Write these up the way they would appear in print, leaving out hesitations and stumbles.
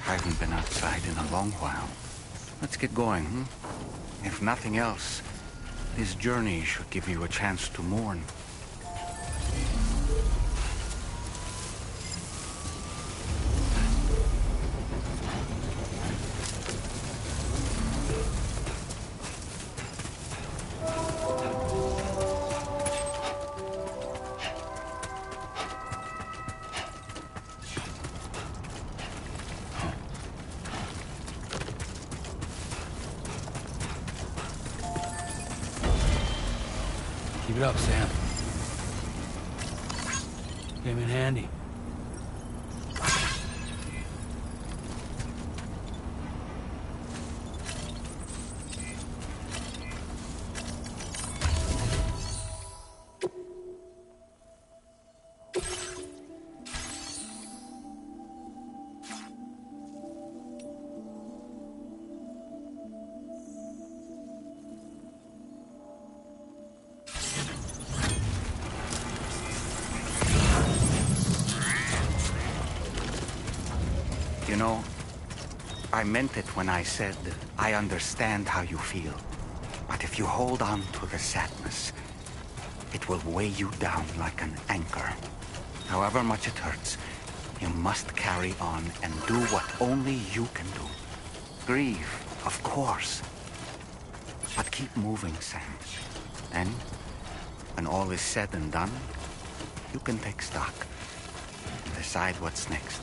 I haven't been outside in a long while. Let's get going, hmm? If nothing else, this journey should give you a chance to mourn. Keep it up, Sam. Came in handy. You know, I meant it when I said I understand how you feel. But if you hold on to the sadness, it will weigh you down like an anchor. However much it hurts, you must carry on and do what only you can do. Grieve, of course. But keep moving, Sam. And when all is said and done, you can take stock and decide what's next.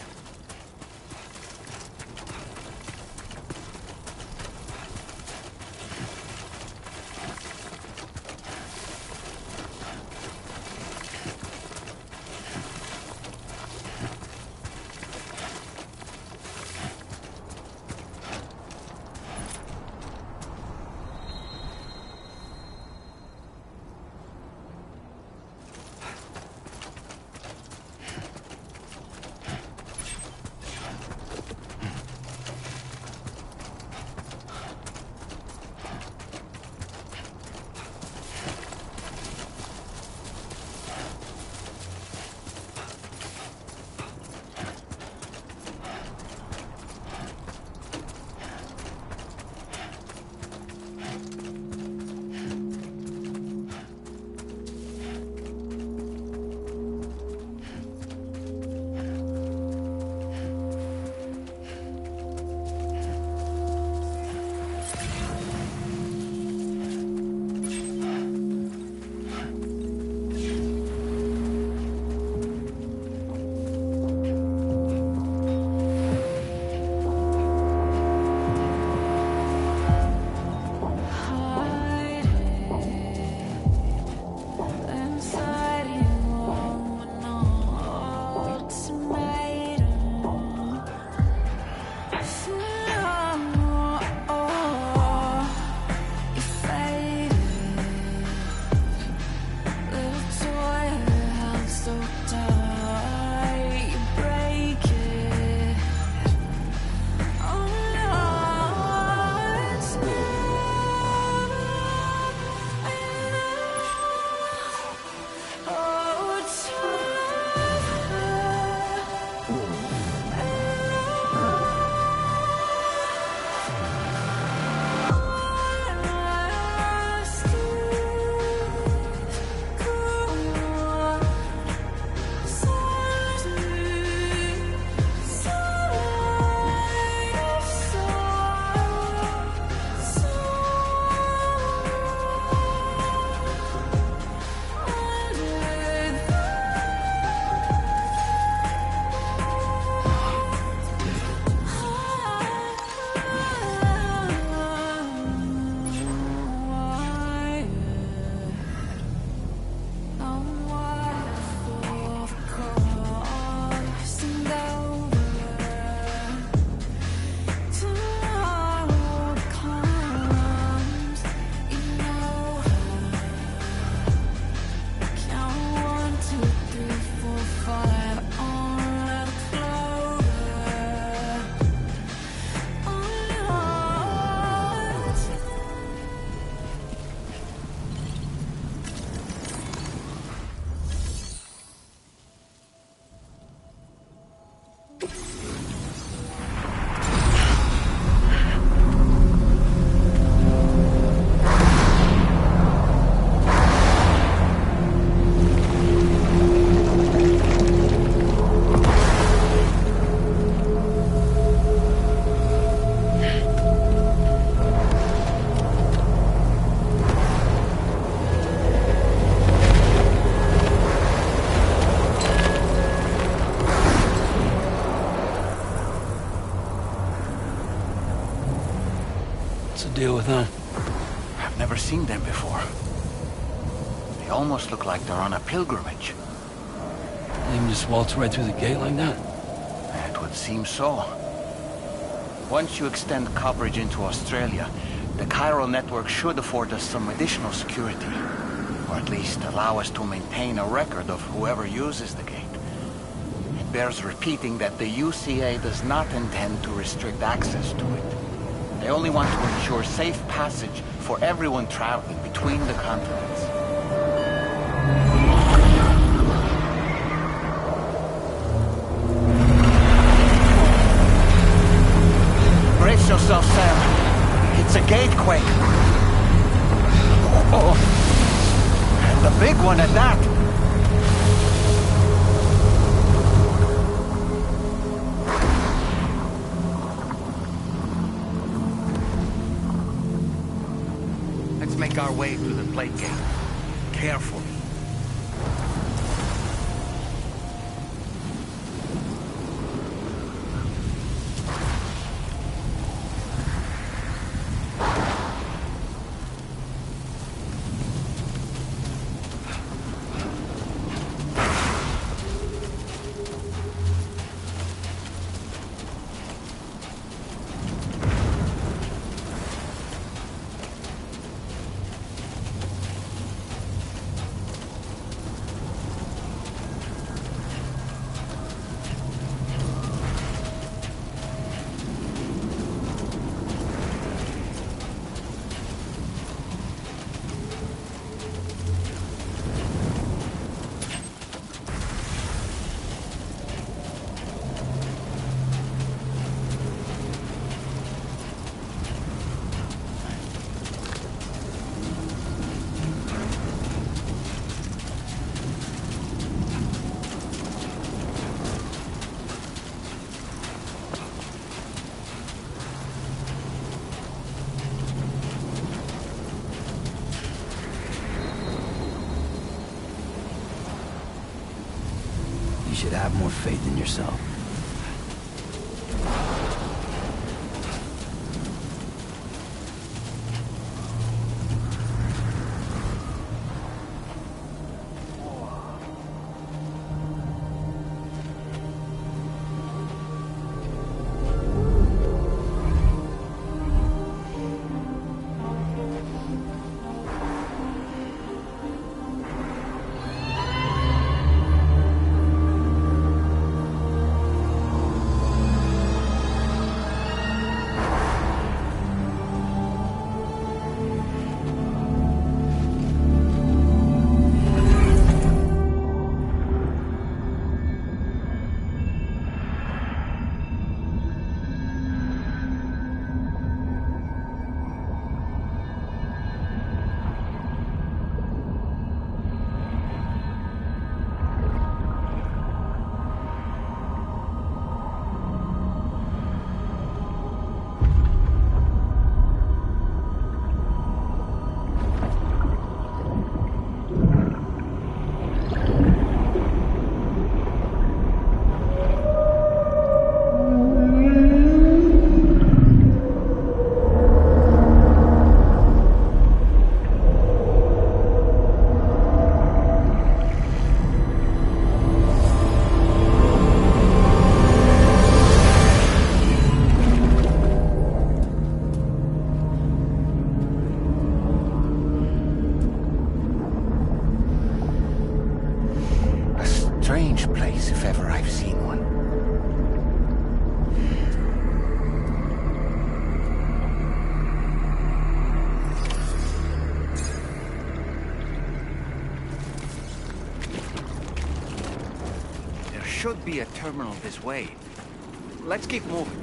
What's the deal with them? I've never seen them before. They almost look like they're on a pilgrimage. They even just waltz right through the gate like that? It would seem so. Once you extend coverage into Australia, the chiral network should afford us some additional security. Or at least allow us to maintain a record of whoever uses the gate. It bears repeating that the UCA does not intend to restrict access to it. They only want to ensure safe passage for everyone traveling between the continents. Brace yourself, Sam. It's a gatequake. Oh, and a big one at that. Let's make our way through the plate gate. Carefully. You should have more faith in yourself. Strange place, if ever I've seen one. There should be a terminal this way. Let's keep moving.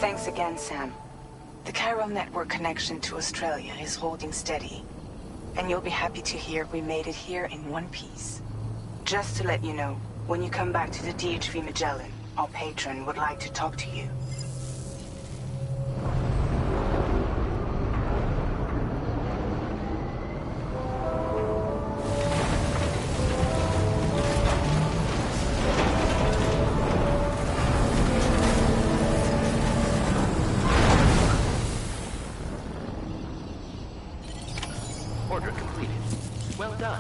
Thanks again, Sam. The chiral network connection to Australia is holding steady. And you'll be happy to hear we made it here in one piece. Just to let you know, when you come back to the DHV Magellan, our patron would like to talk to you. Order completed. Well done.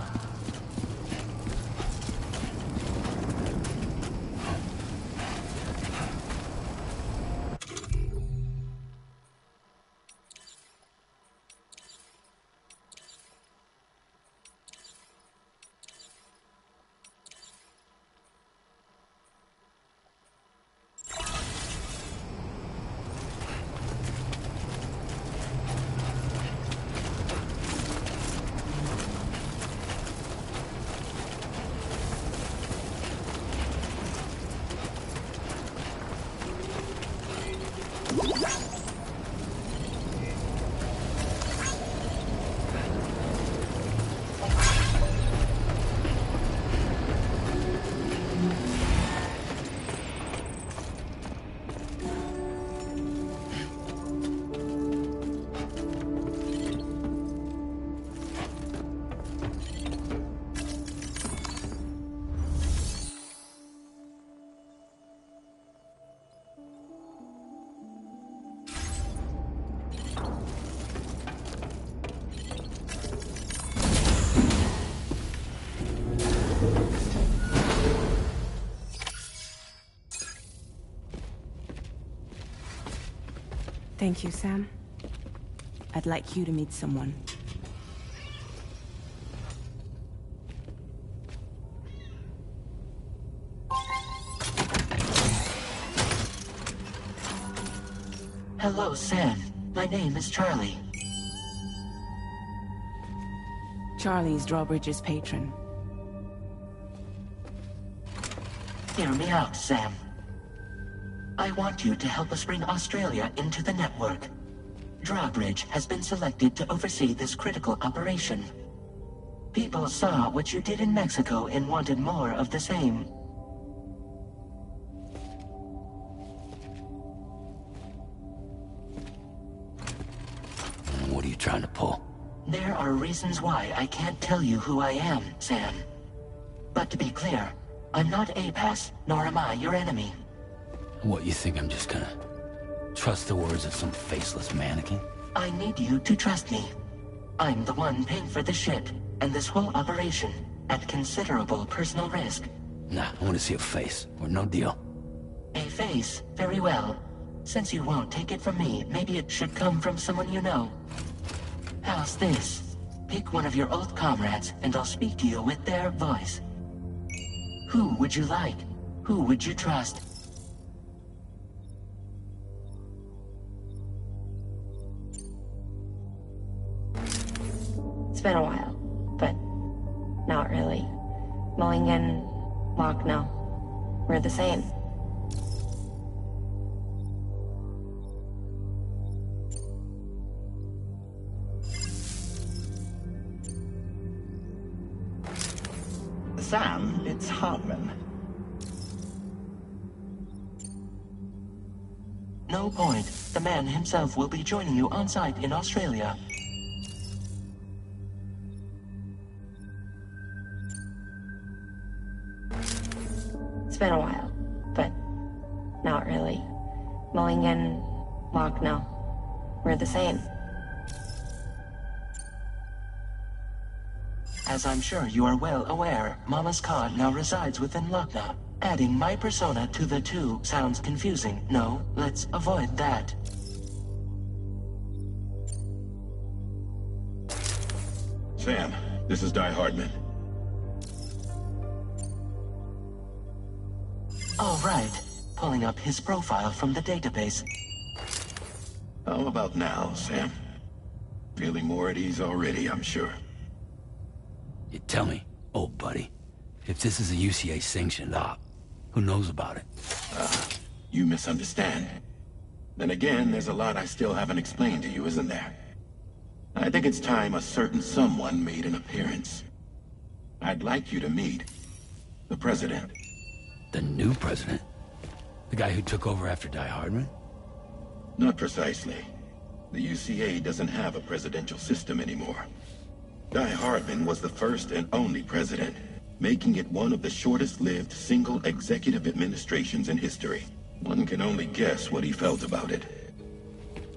Thank you, Sam. I'd like you to meet someone. Hello, Sam. My name is Charlie. Charlie's Drawbridge's patron. Hear me out, Sam. I want you to help us bring Australia into the network. Drawbridge has been selected to oversee this critical operation. People saw what you did in Mexico and wanted more of the same. What are you trying to pull? There are reasons why I can't tell you who I am, Sam. But to be clear, I'm not APAS, nor am I your enemy. What, you think I'm just gonna trust the words of some faceless mannequin? I need you to trust me. I'm the one paying for the ship and this whole operation at considerable personal risk. Nah, I want to see a face, or no deal. A face? Very well. Since you won't take it from me, maybe it should come from someone you know. How's this? Pick one of your old comrades, and I'll speak to you with their voice. Who would you like? Who would you trust? It's been a while, but not really. Mulligan, Lochno, we're the same. Sam, it's Hartman. No point. The man himself will be joining you on site in Australia. It's been a while, but not really. Mulligan, Lochno, we're the same. As I'm sure you are well aware, Mama's Khan now resides within Lochna. Adding my persona to the two sounds confusing. No, let's avoid that. Sam, this is Di Hartman. All right. Pulling up his profile from the database. How about now, Sam? Feeling more at ease already, I'm sure. You tell me, old buddy, if this is a UCA-sanctioned op, who knows about it? You misunderstand. Then again, there's a lot I still haven't explained to you, isn't there? I think it's time a certain someone made an appearance. I'd like you to meet the President. The new president? The guy who took over after Die Hardman? Not precisely. The UCA doesn't have a presidential system anymore. Die Hardman was the first and only president, making it one of the shortest-lived single executive administrations in history. One can only guess what he felt about it.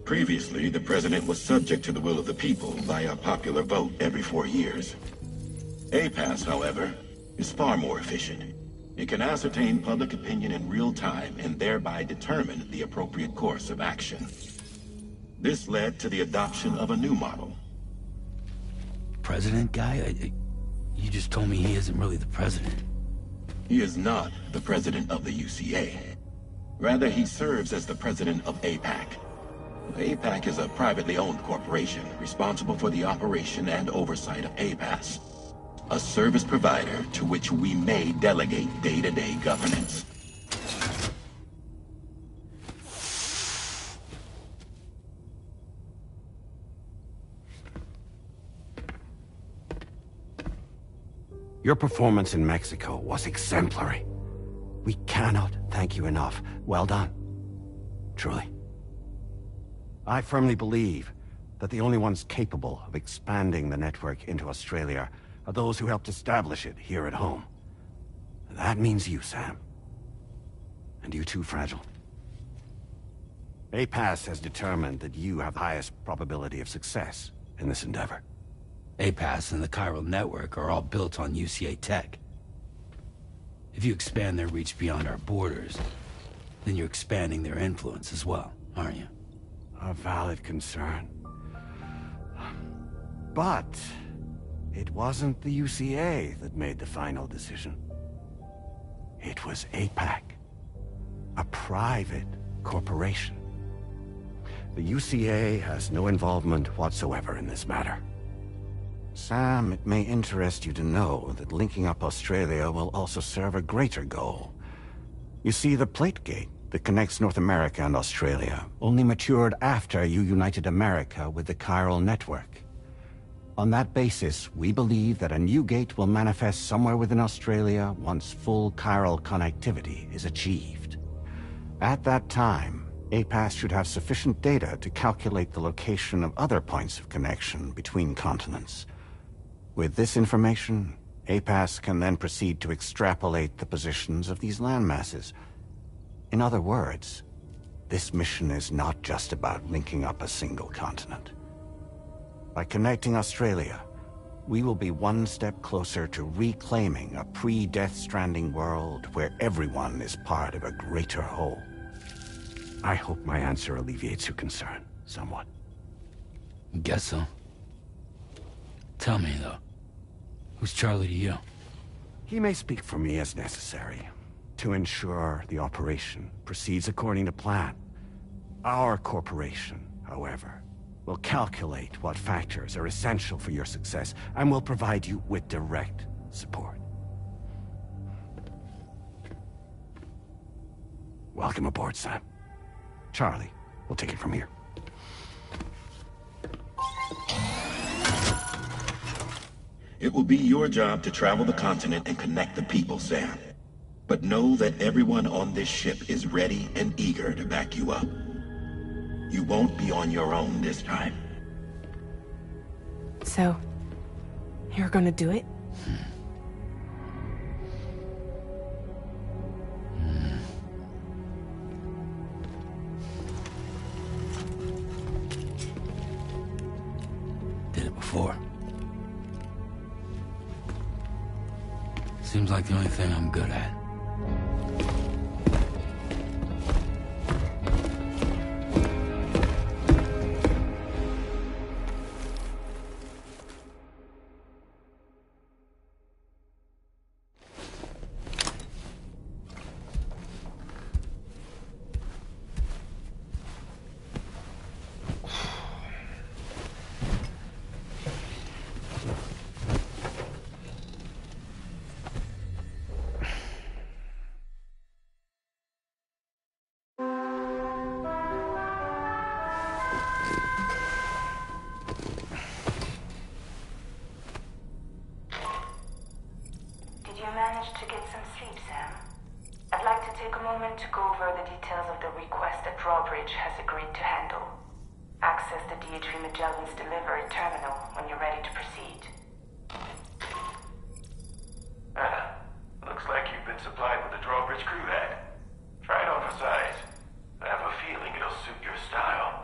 Previously, the president was subject to the will of the people via popular vote every 4 years. APAS, however, is far more efficient. It can ascertain public opinion in real time and thereby determine the appropriate course of action. This led to the adoption of a new model. President guy? You just told me he isn't really the president. He is not the president of the UCA. Rather, he serves as the president of APAC. APAC is a privately owned corporation responsible for the operation and oversight of APAS, a service provider to which we may delegate day-to-day governance. Your performance in Mexico was exemplary. We cannot thank you enough. Well done. Truly. I firmly believe that the only ones capable of expanding the network into Australia are those who helped establish it here at home. That means you, Sam. And you too, Fragile. APAS has determined that you have the highest probability of success in this endeavor. APAS and the chiral network are all built on UCA tech. If you expand their reach beyond our borders, then you're expanding their influence as well, aren't you? A valid concern. But it wasn't the UCA that made the final decision. It was APAC, a private corporation. The UCA has no involvement whatsoever in this matter. Sam, it may interest you to know that linking up Australia will also serve a greater goal. You see, the plate gate that connects North America and Australia only matured after you united America with the chiral network. On that basis, we believe that a new gate will manifest somewhere within Australia once full chiral connectivity is achieved. At that time, APAS should have sufficient data to calculate the location of other points of connection between continents. With this information, APAS can then proceed to extrapolate the positions of these landmasses. In other words, this mission is not just about linking up a single continent. By connecting Australia, we will be one step closer to reclaiming a pre-Death Stranding world where everyone is part of a greater whole. I hope my answer alleviates your concern somewhat. Guess so. Tell me, though, who's Charlie to you? He may speak for me as necessary to ensure the operation proceeds according to plan. Our corporation, however, will calculate what factors are essential for your success and will provide you with direct support. Welcome aboard, Sam. Charlie, we'll take it from here. It will be your job to travel the continent and connect the people, Sam. But know that everyone on this ship is ready and eager to back you up. You won't be on your own this time. So, you're gonna do it? Did it before. Seems like the only thing I'm good at. need to handle. Access the DHV Magellan's delivery terminal when you're ready to proceed. Looks like you've been supplied with the Drawbridge crew head. Try it on for size. I have a feeling it'll suit your style.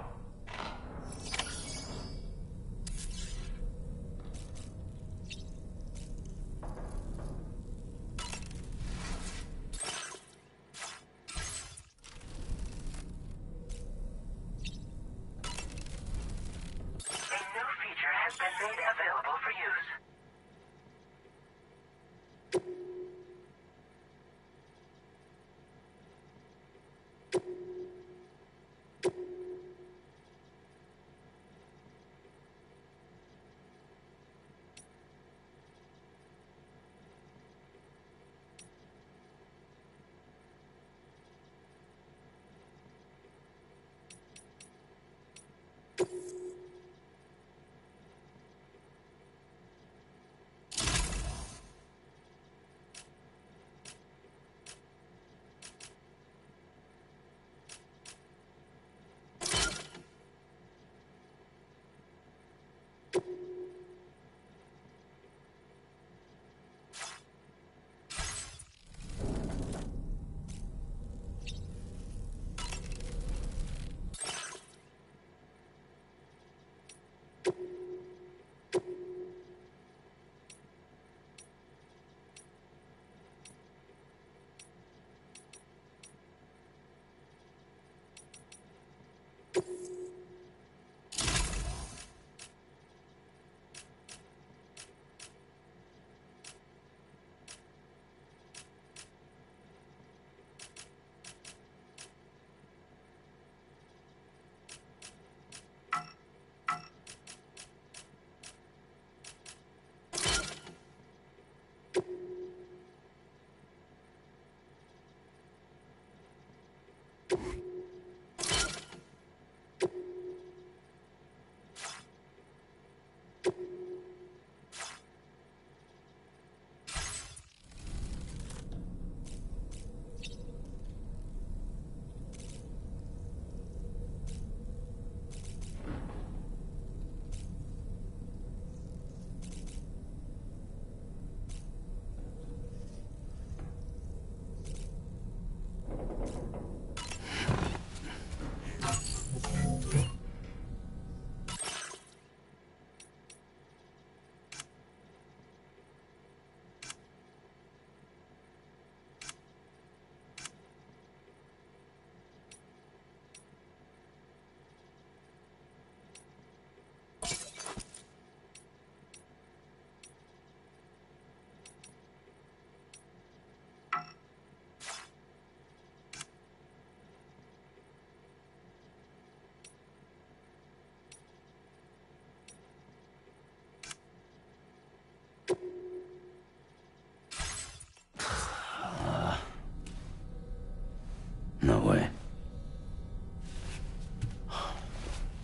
No way.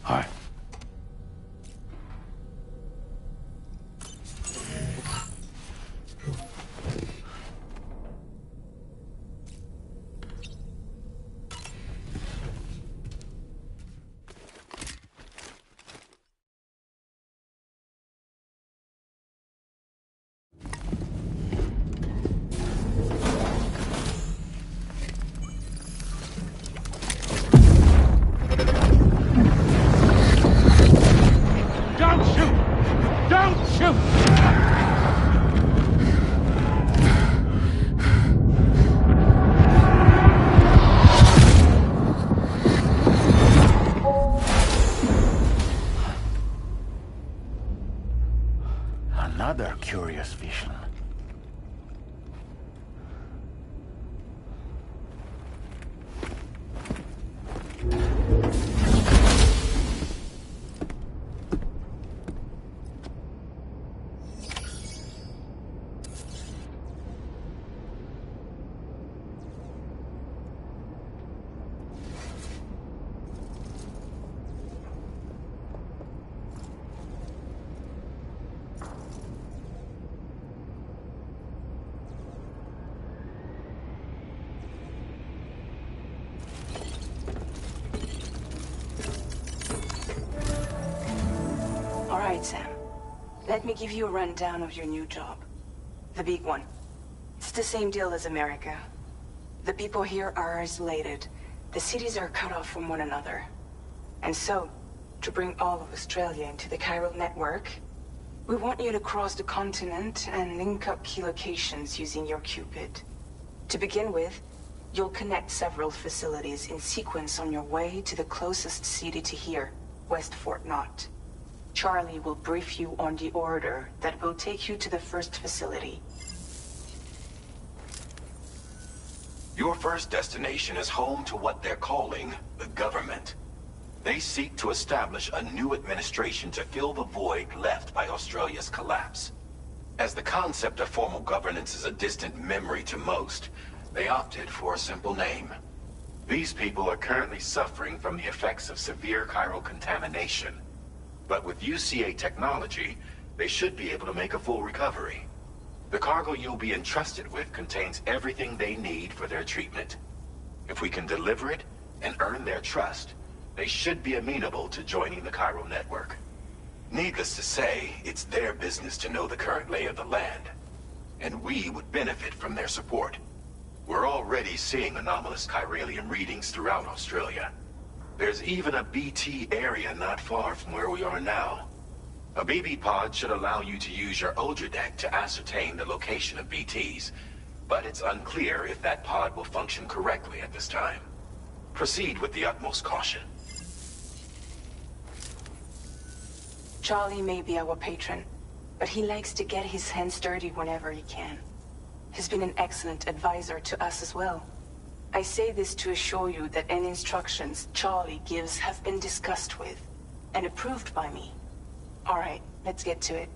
All right. Another curious vision. Right, Sam. Let me give you a rundown of your new job. The big one. It's the same deal as America. The people here are isolated. The cities are cut off from one another. And so, to bring all of Australia into the chiral network, we want you to cross the continent and link up key locations using your Cupid. To begin with, you'll connect several facilities in sequence on your way to the closest city to here, West Fort Knott. Charlie will brief you on the order that will take you to the first facility. Your first destination is home to what they're calling the government. They seek to establish a new administration to fill the void left by Australia's collapse. As the concept of formal governance is a distant memory to most, they opted for a simple name. These people are currently suffering from the effects of severe chiral contamination. But with UCA technology, they should be able to make a full recovery. The cargo you'll be entrusted with contains everything they need for their treatment. If we can deliver it and earn their trust, they should be amenable to joining the chiral network. Needless to say, it's their business to know the current lay of the land, and we would benefit from their support. We're already seeing anomalous chiralium readings throughout Australia. There's even a BT area not far from where we are now. A BB pod should allow you to use your Ultra deck to ascertain the location of BTs, but it's unclear if that pod will function correctly at this time. Proceed with the utmost caution. Charlie may be our patron, but he likes to get his hands dirty whenever he can. He's been an excellent advisor to us as well. I say this to assure you that any instructions Charlie gives have been discussed with and approved by me. All right, let's get to it.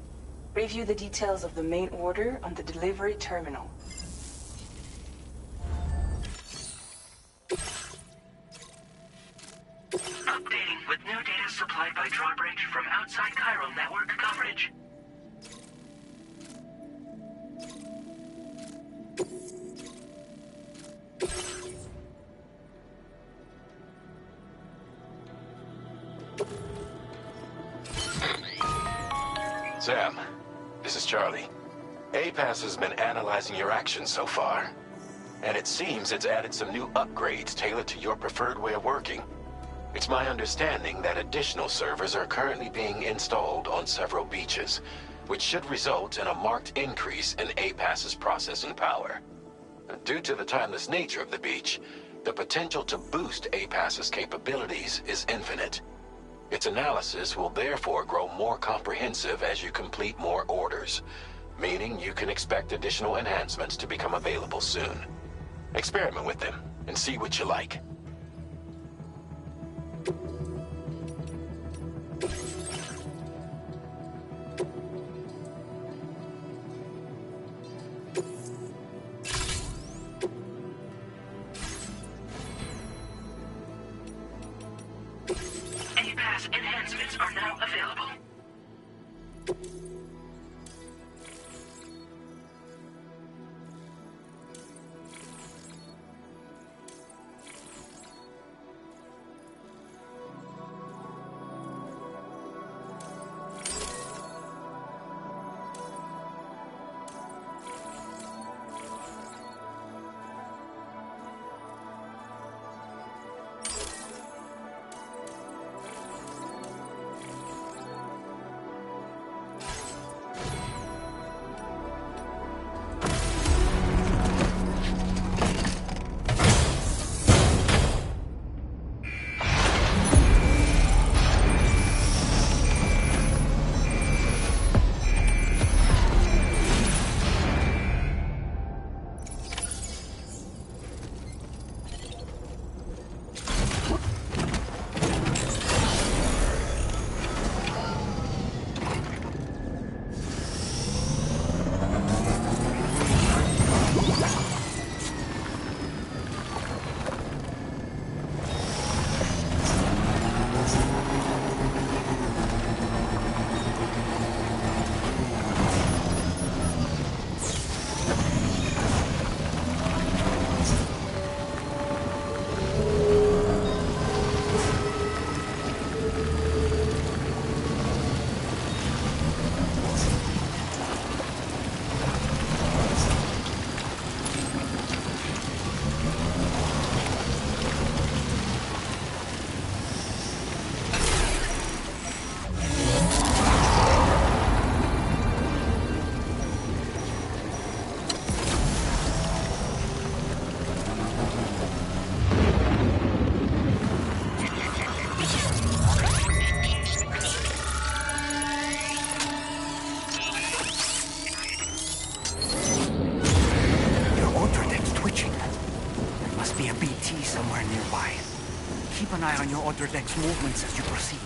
Review the details of the main order on the delivery terminal. Updating with new data supplied by Drawbridge from outside chiral network coverage. Sam, this is Charlie. APAS has been analyzing your actions so far, and it seems it's added some new upgrades tailored to your preferred way of working. It's my understanding that additional servers are currently being installed on several beaches, which should result in a marked increase in APAS's processing power. Due to the timeless nature of the beach, the potential to boost APAS's capabilities is infinite. Its analysis will therefore grow more comprehensive as you complete more orders, meaning you can expect additional enhancements to become available soon. Experiment with them and see what you like. APAS enhancements are now available. monitor deck's movements as you proceed.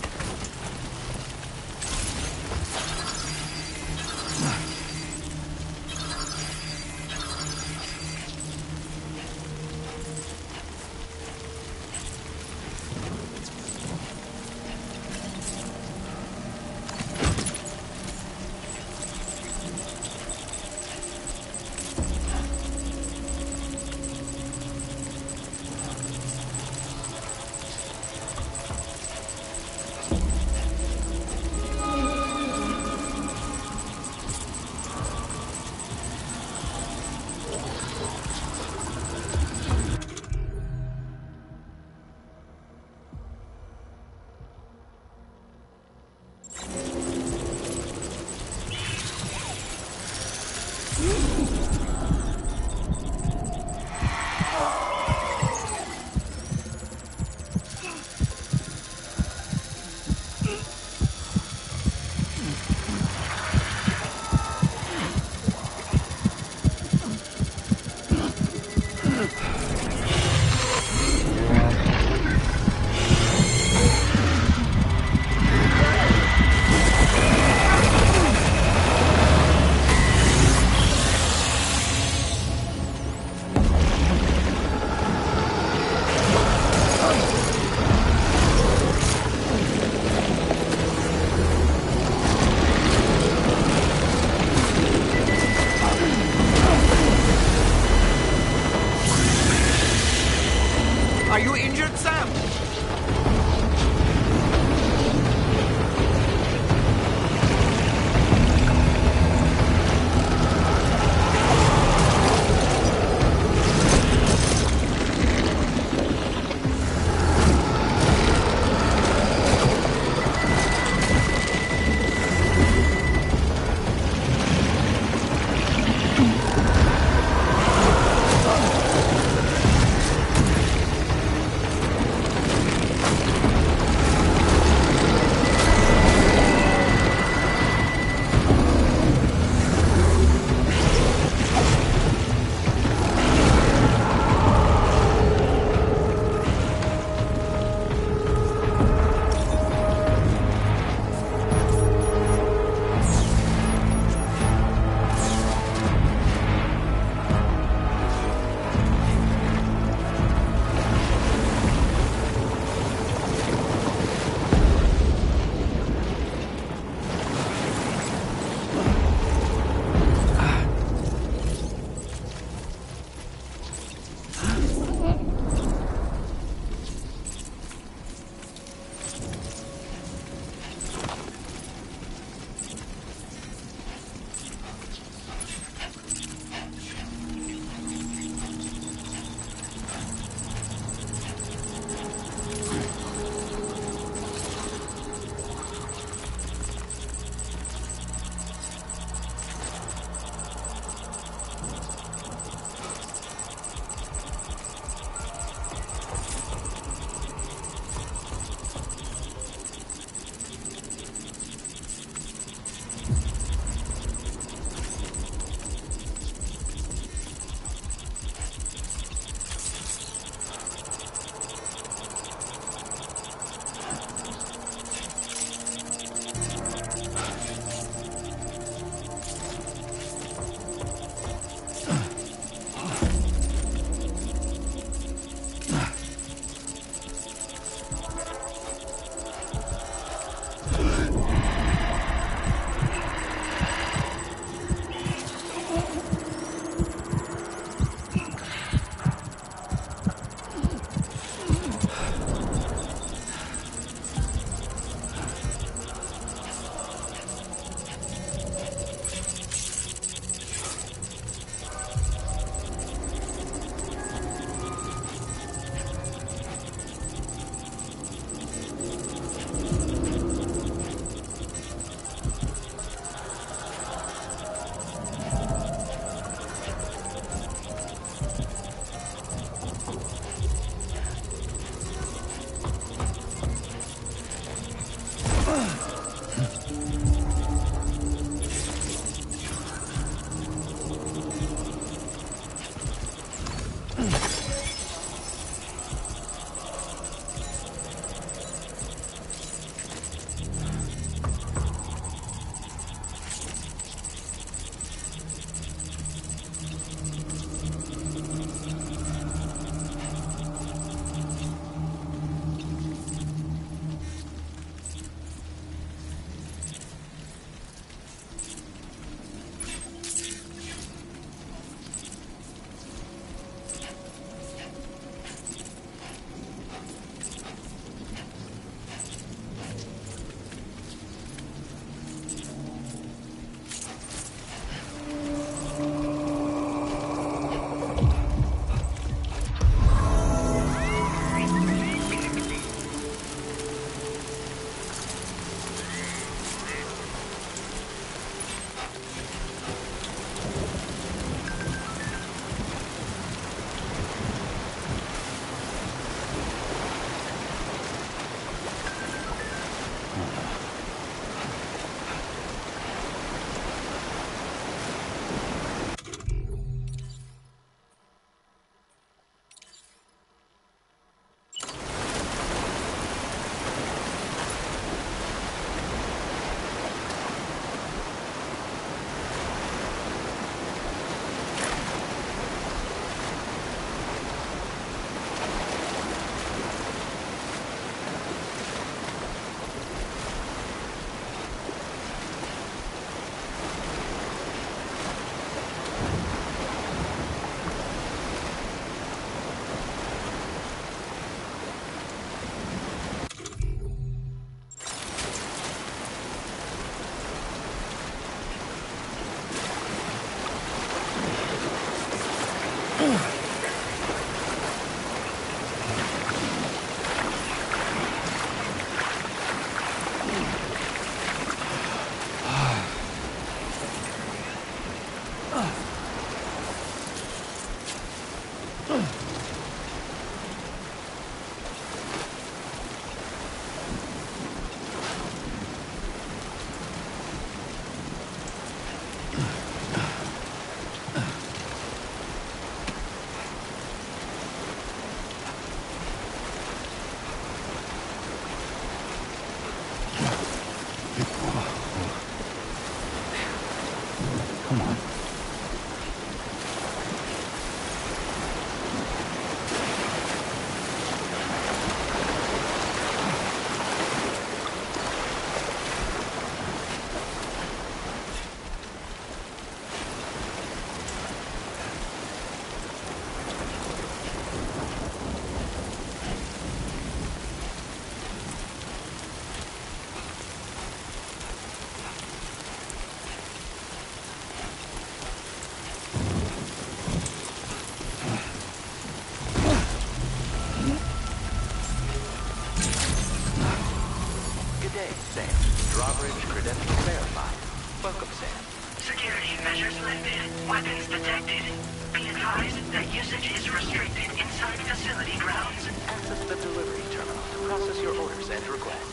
day, Sam. Drawbridge credentials verified. Welcome, Sam. Security measures lifted. Weapons detected. Be advised that usage is restricted inside facility grounds. Access the delivery terminal to process your orders and requests.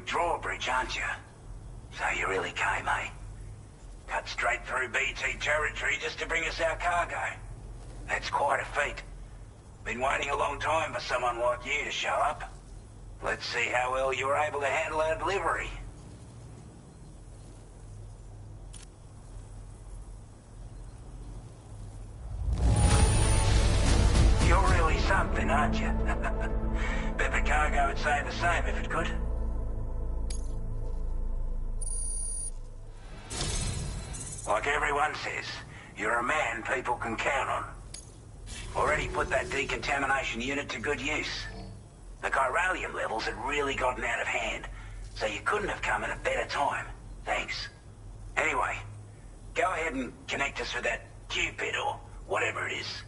Drawbridge, aren't you? So you really came, eh? Cut straight through BT territory just to bring us our cargo. That's quite a feat. Been waiting a long time for someone like you to show up. Let's see how well you were able to handle our delivery. You're really something, aren't you? Bet the cargo would say the same if it could. Like everyone says, you're a man people can count on. Already put that decontamination unit to good use. The chiralium levels had really gotten out of hand, so you couldn't have come at a better time. Thanks. Anyway, go ahead and connect us with that Cupid or whatever it is.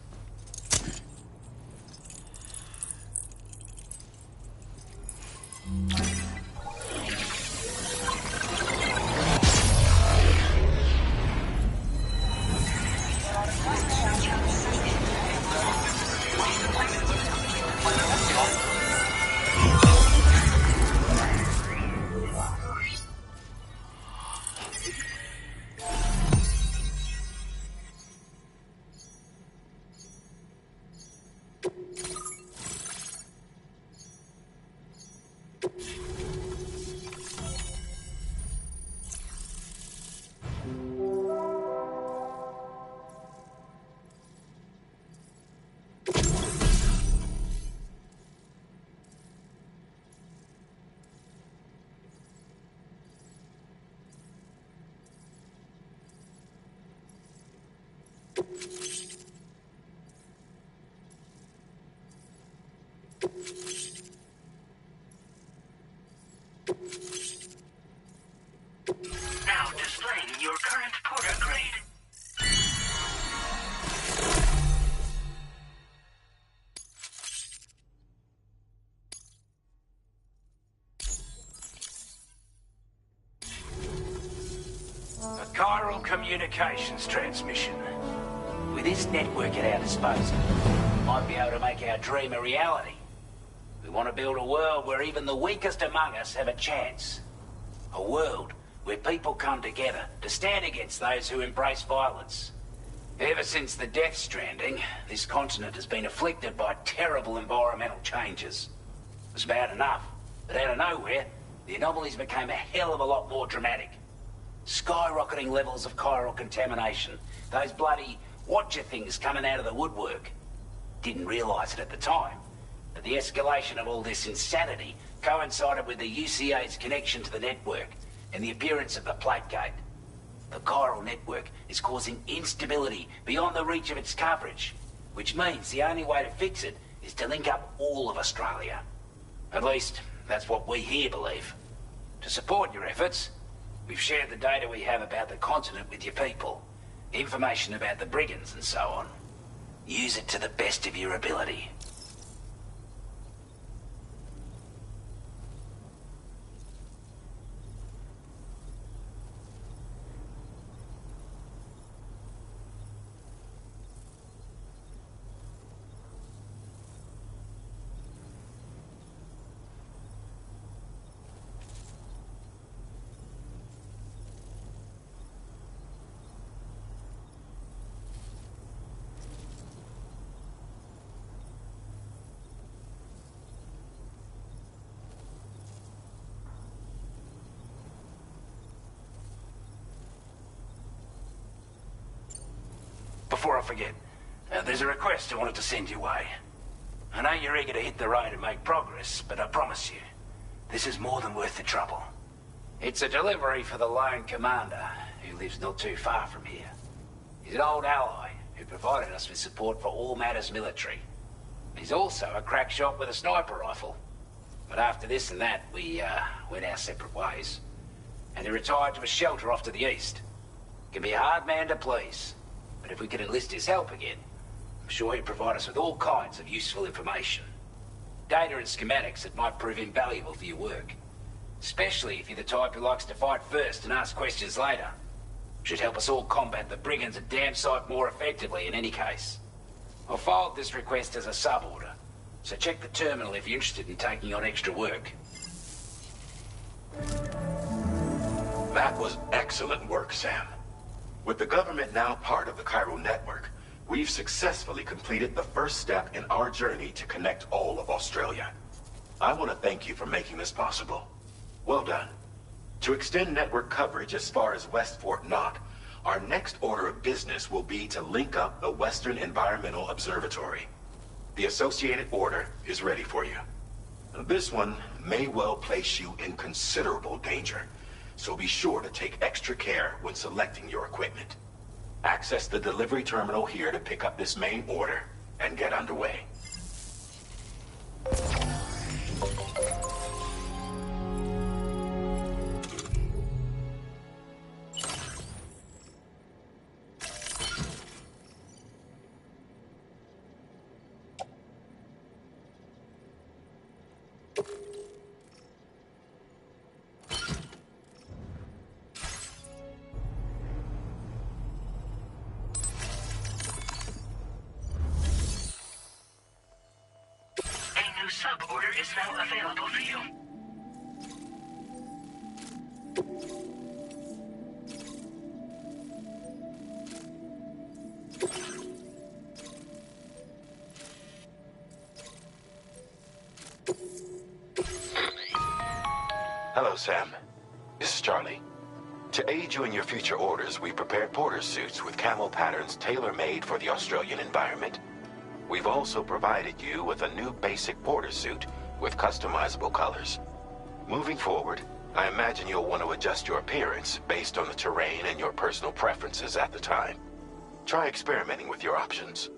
Now displaying your current porter grade. A chiral communications transmission. With this network at our disposal, we might be able to make our dream a reality. We want to build a world where even the weakest among us have a chance. A world where people come together to stand against those who embrace violence. Ever since the Death Stranding, this continent has been afflicted by terrible environmental changes. It was bad enough, but out of nowhere, the anomalies became a hell of a lot more dramatic. Skyrocketing levels of chiral contamination, those bloody watcher things coming out of the woodwork. Didn't realise it at the time, but the escalation of all this insanity coincided with the UCA's connection to the network and the appearance of the plate gate. The chiral network is causing instability beyond the reach of its coverage, which means the only way to fix it is to link up all of Australia. At least, that's what we here believe. To support your efforts, we've shared the data we have about the continent with your people, information about the brigands and so on. Use it to the best of your ability. Before I forget, there's a request I wanted to send your way. I know you're eager to hit the road and make progress, but I promise you, this is more than worth the trouble. It's a delivery for the lone commander, who lives not too far from here. He's an old ally who provided us with support for all matters military. He's also a crack shot with a sniper rifle. But after this and that, we went our separate ways. And he retired to a shelter off to the east. Can be a hard man to please, but if we could enlist his help again, I'm sure he'd provide us with all kinds of useful information. Data and schematics that might prove invaluable for your work. Especially if you're the type who likes to fight first and ask questions later. Should help us all combat the brigands a damn sight more effectively in any case. I'll filed this request as a sub-order, so check the terminal if you're interested in taking on extra work. That was excellent work, Sam. With the government now part of the Chiral network, we've successfully completed the first step in our journey to connect all of Australia. I want to thank you for making this possible. Well done. To extend network coverage as far as West Fort Knott, our next order of business will be to link up the Western Environmental Observatory. The associated order is ready for you. This one may well place you in considerable danger, so be sure to take extra care when selecting your equipment. Access the delivery terminal here to pick up this main order and get underway. Sub-order is now available for you. Hello, Sam. This is Charlie. To aid you in your future orders, we prepared porter suits with camo patterns tailor-made for the Australian environment. We've also provided you with a new basic porter suit with customizable colors. Moving forward, I imagine you'll want to adjust your appearance based on the terrain and your personal preferences at the time. Try experimenting with your options.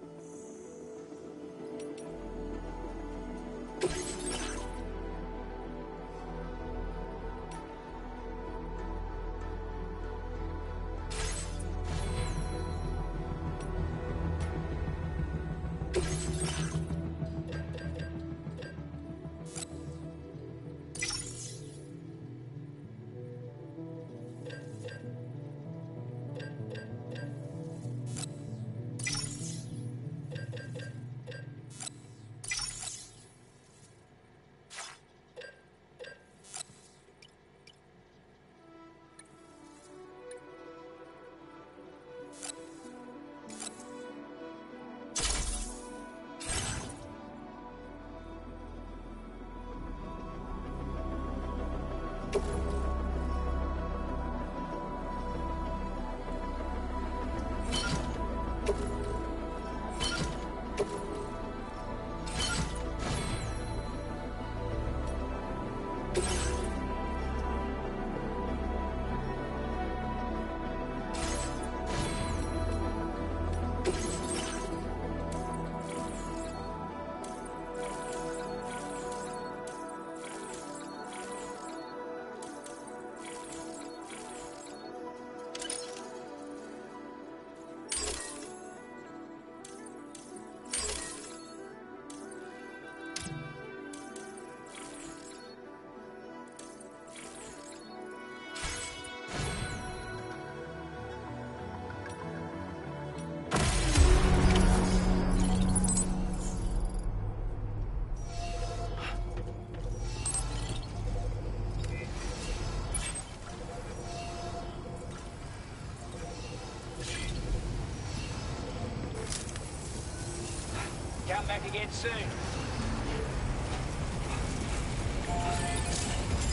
Come back again soon.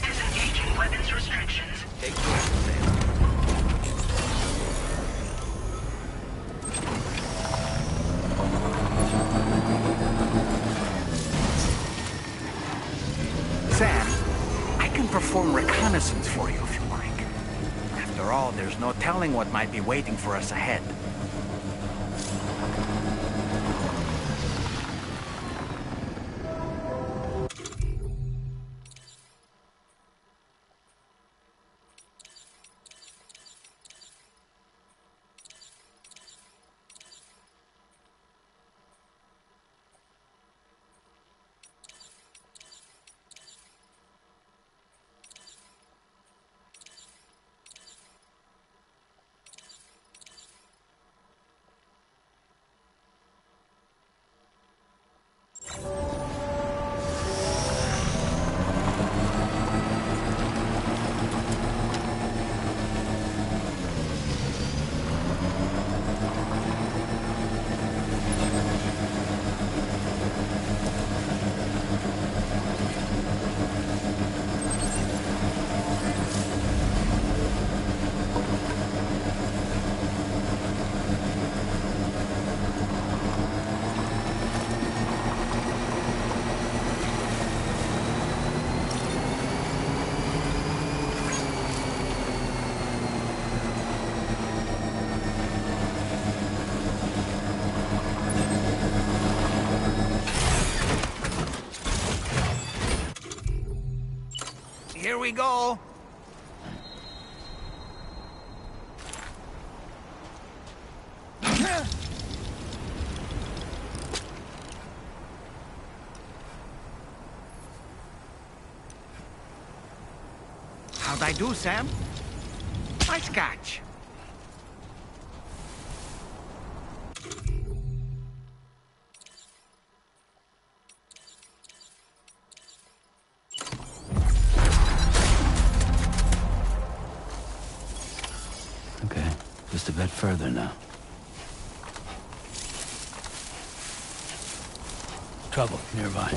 Disengaging weapons restrictions. Take care, Sam. Sam, I can perform reconnaissance for you if you After all, there's no telling what might be waiting for us ahead. Here we go. How'd I do, Sam? Nice catch. Okay, just a bit further now. Trouble nearby.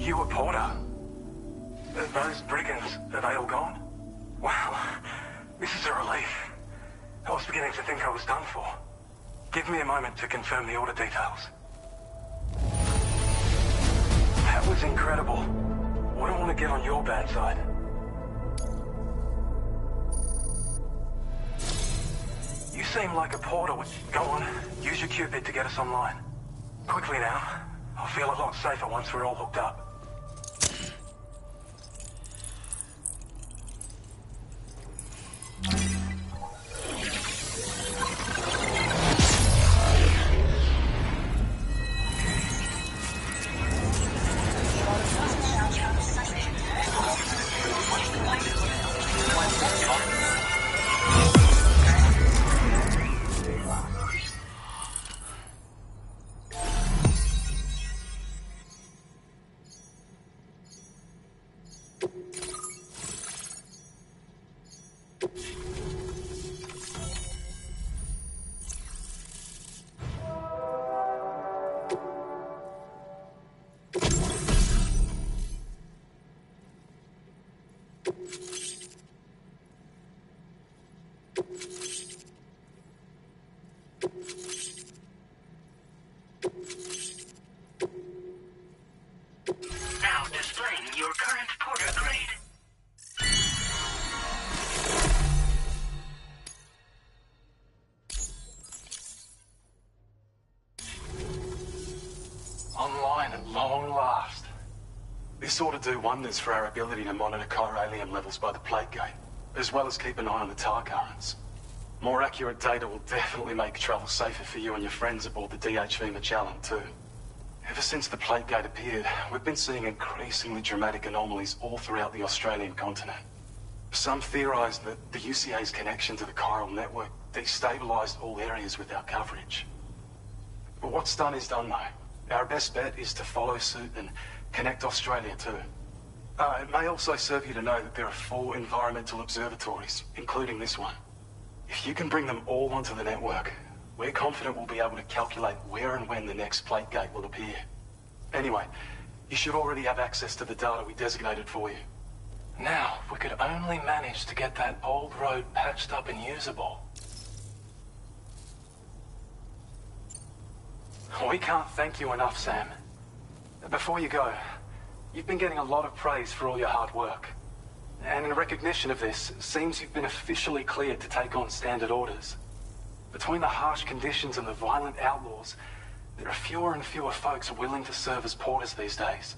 You a porter? Those brigands, are they all gone? Wow, this is a relief. I was beginning to think I was done for. Give me a moment to confirm the order details. That was incredible. Wouldn't want to get on your bad side. You seem like a porter. Go on, use your Cupid to get us online. Quickly now. I'll feel a lot safer once we're all hooked up. Now displaying your current porter grade. Online at long last. This ought to do wonders for our ability to monitor chiralium levels by the plague gate. as well as keep an eye on the tar currents. More accurate data will definitely make travel safer for you and your friends aboard the DHV Magellan, too. Ever since the plate gate appeared, we've been seeing increasingly dramatic anomalies all throughout the Australian continent. Some theorize that the UCA's connection to the chiral network destabilized all areas with our coverage. But what's done is done, though. Our best bet is to follow suit and connect Australia, too. It may also serve you to know that there are 4 environmental observatories, including this one. If you can bring them all onto the network, we're confident we'll be able to calculate where and when the next plate gate will appear. Anyway, you should already have access to the data we designated for you. Now, if we could only manage to get that old road patched up and usable. We can't thank you enough, Sam. Before you go, you've been getting a lot of praise for all your hard work. And in recognition of this, it seems you've been officially cleared to take on standard orders. Between the harsh conditions and the violent outlaws, there are fewer and fewer folks willing to serve as porters these days.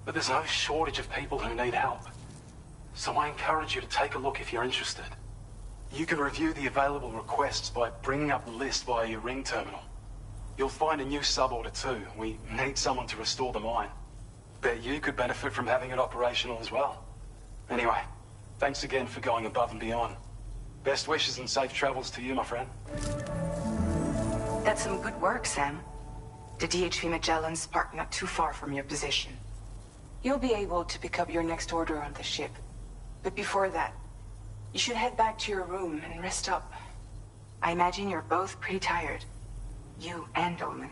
But there's no shortage of people who need help. So I encourage you to take a look if you're interested. You can review the available requests by bringing up the list via your ring terminal. You'll find a new suborder too. We need someone to restore the mine. Bet you could benefit from having it operational as well. Anyway, thanks again for going above and beyond. Best wishes and safe travels to you, my friend. That's some good work, Sam. The DHV Magellan's parked not too far from your position. You'll be able to pick up your next order on the ship. But before that, you should head back to your room and rest up. I imagine you're both pretty tired. You and Dolman.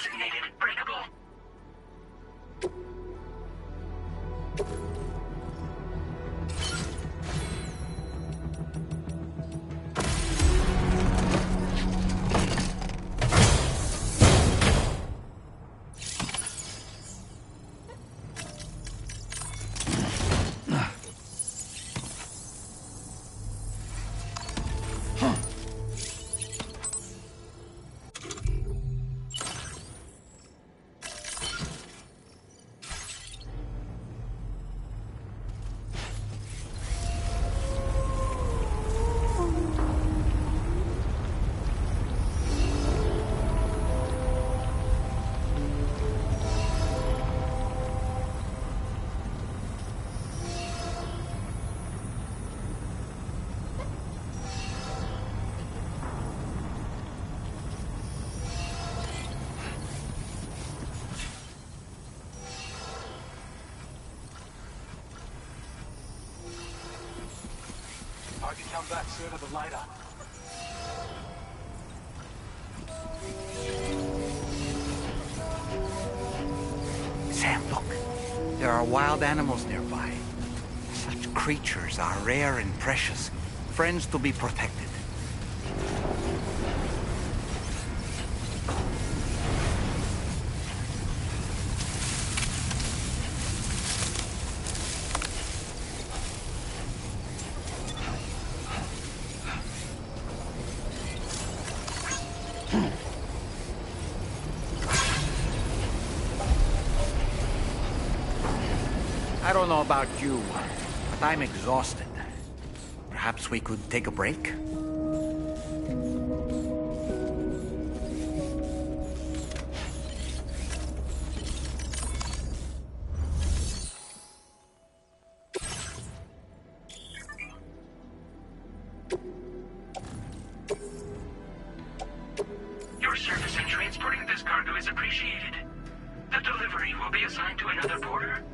Designated breakable. can come back sooner than later. Sam, look. There are wild animals nearby. Such creatures are rare and precious. Friends to be protected. I don't know about you, but I'm exhausted. Perhaps we could take a break? Your service in transporting this cargo is appreciated. The delivery will be assigned to another porter.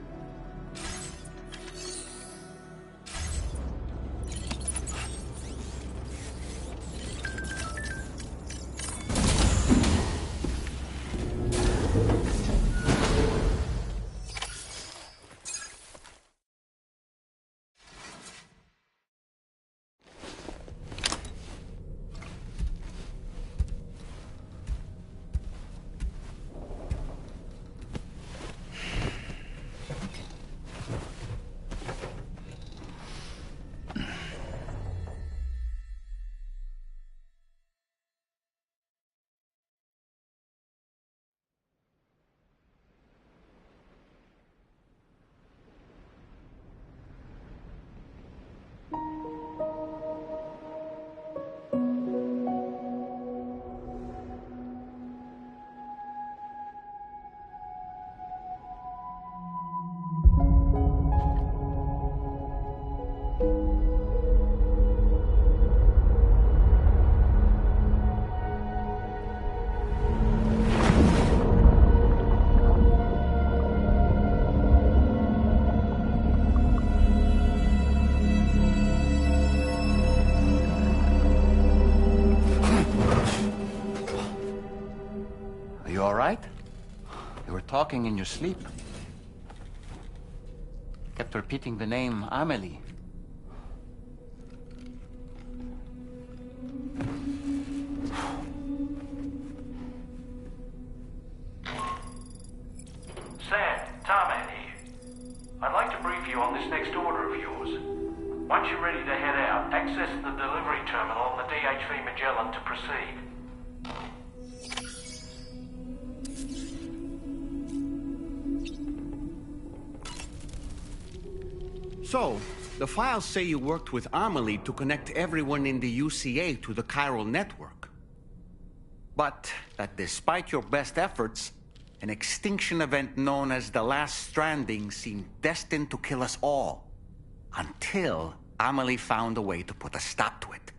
You all right? You were talking in your sleep. Kept repeating the name Amelie. Sam, Tarman here. I'd like to brief you on this next order of yours. Once you're ready to head out, access the delivery terminal on the DHV Magellan to proceed. So, the files say you worked with Amelie to connect everyone in the UCA to the chiral network. But that despite your best efforts, an extinction event known as the Last Stranding seemed destined to kill us all. Until Amelie found a way to put a stop to it.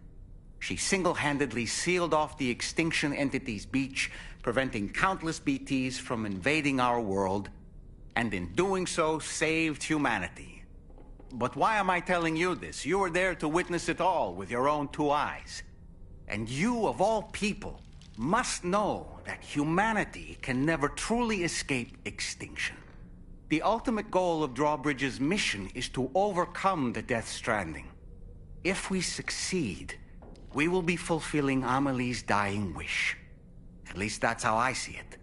She single-handedly sealed off the extinction entity's beach, preventing countless BTs from invading our world, and in doing so, saved humanity. But why am I telling you this? You were there to witness it all with your own two eyes. And you, of all people, must know that humanity can never truly escape extinction. The ultimate goal of Drawbridge's mission is to overcome the Death Stranding. If we succeed, we will be fulfilling Amelie's dying wish. At least that's how I see it.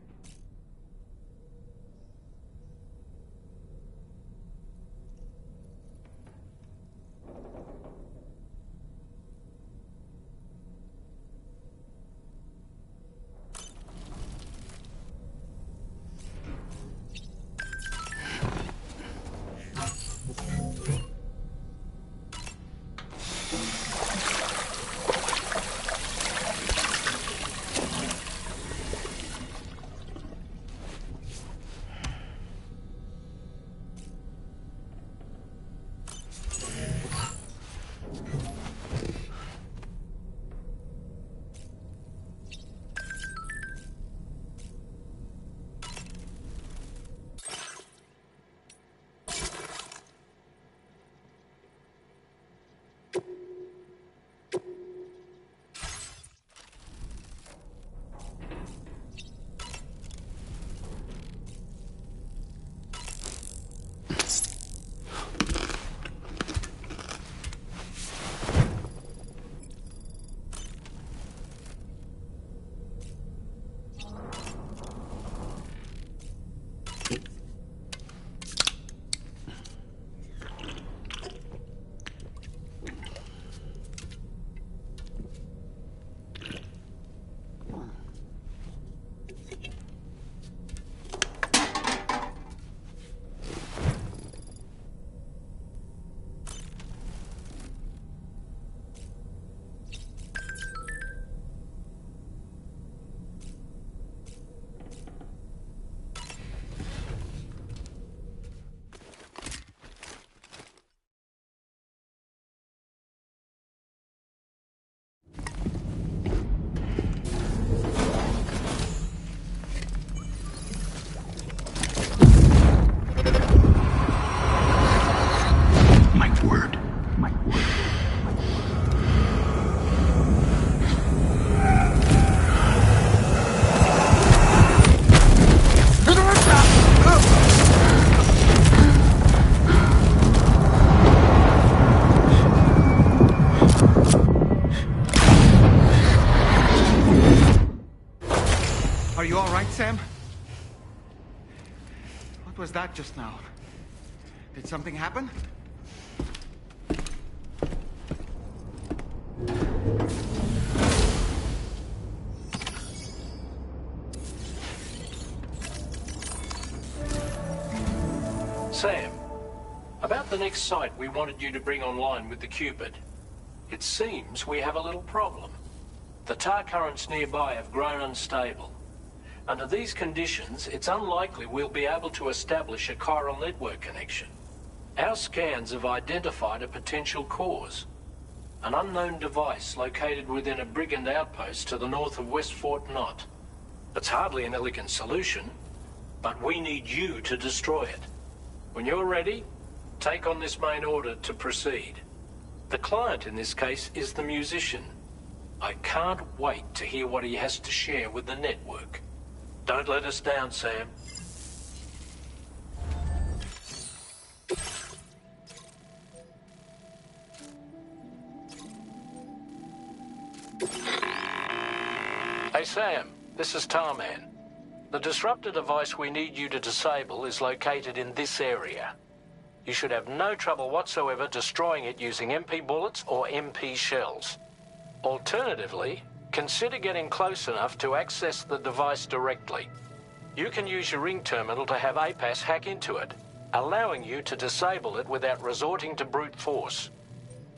Sam? What was that just now? Did something happen? Sam, about the next site we wanted you to bring online with the Cupid. It seems we have a little problem. The tar currents nearby have grown unstable. Under these conditions, it's unlikely we'll be able to establish a chiral network connection. Our scans have identified a potential cause. An unknown device located within a brigand outpost to the north of West Fort Knot. It's hardly an elegant solution, but we need you to destroy it. When you're ready, take on this main order to proceed. The client in this case is the musician. I can't wait to hear what he has to share with the network. Don't let us down, Sam. Hey, Sam. This is Tarman. The disruptor device we need you to disable is located in this area. You should have no trouble whatsoever destroying it using MP bullets or MP shells. Alternatively, consider getting close enough to access the device directly. You can use your ring terminal to have APAS hack into it, allowing you to disable it without resorting to brute force.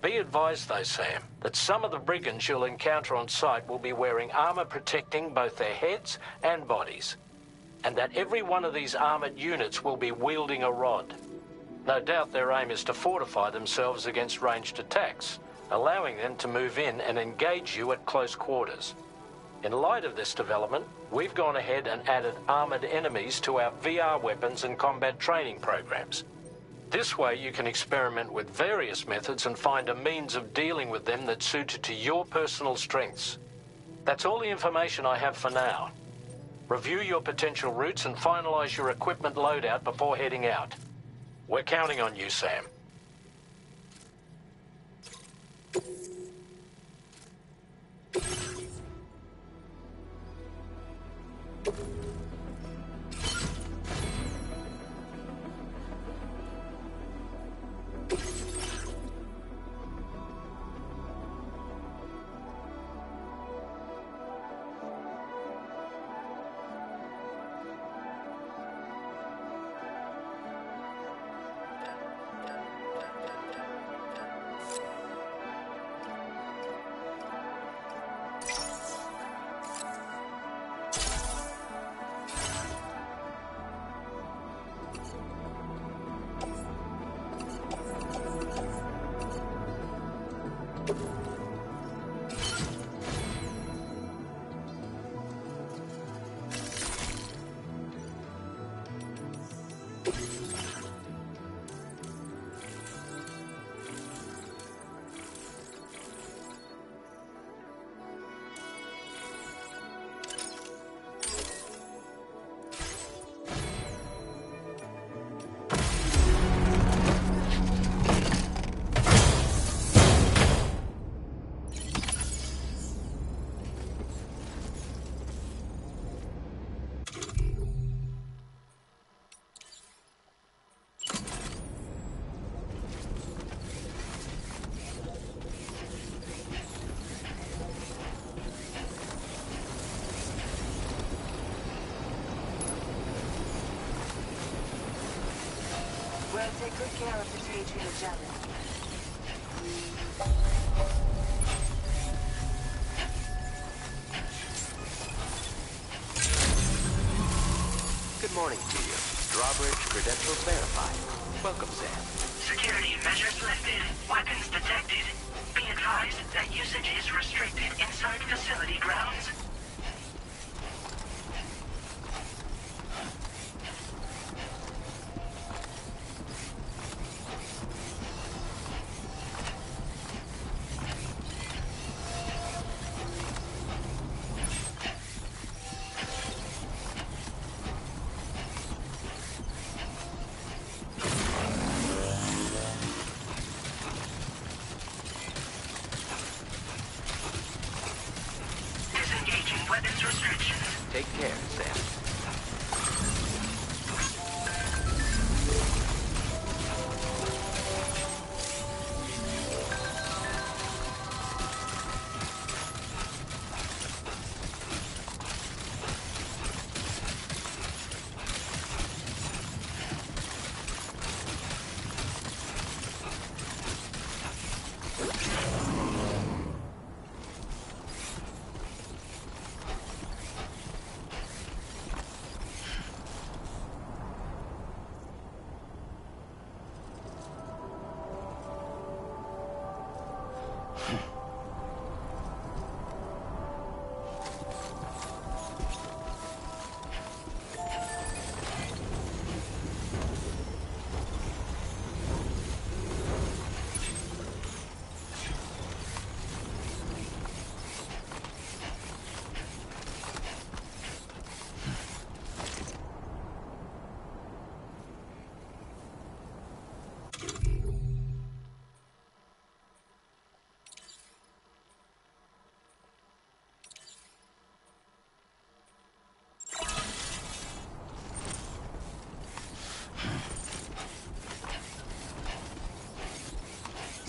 Be advised though, Sam, that some of the brigands you'll encounter on site will be wearing armor protecting both their heads and bodies, and that every one of these armored units will be wielding a rod. No doubt their aim is to fortify themselves against ranged attacks, allowing them to move in and engage you at close quarters. In light of this development, we've gone ahead and added armored enemies to our VR weapons and combat training programs. This way you can experiment with various methods and find a means of dealing with them that's suited to your personal strengths. That's all the information I have for now. Review your potential routes and finalize your equipment loadout before heading out. We're counting on you, Sam. We'll take good care of the Cage Magellan. Good morning to you. Drawbridge credentials verified. Welcome, Sam. Security measures lifted. Weapons detected. Be advised that usage is restricted inside facility grounds. Take care, Sam.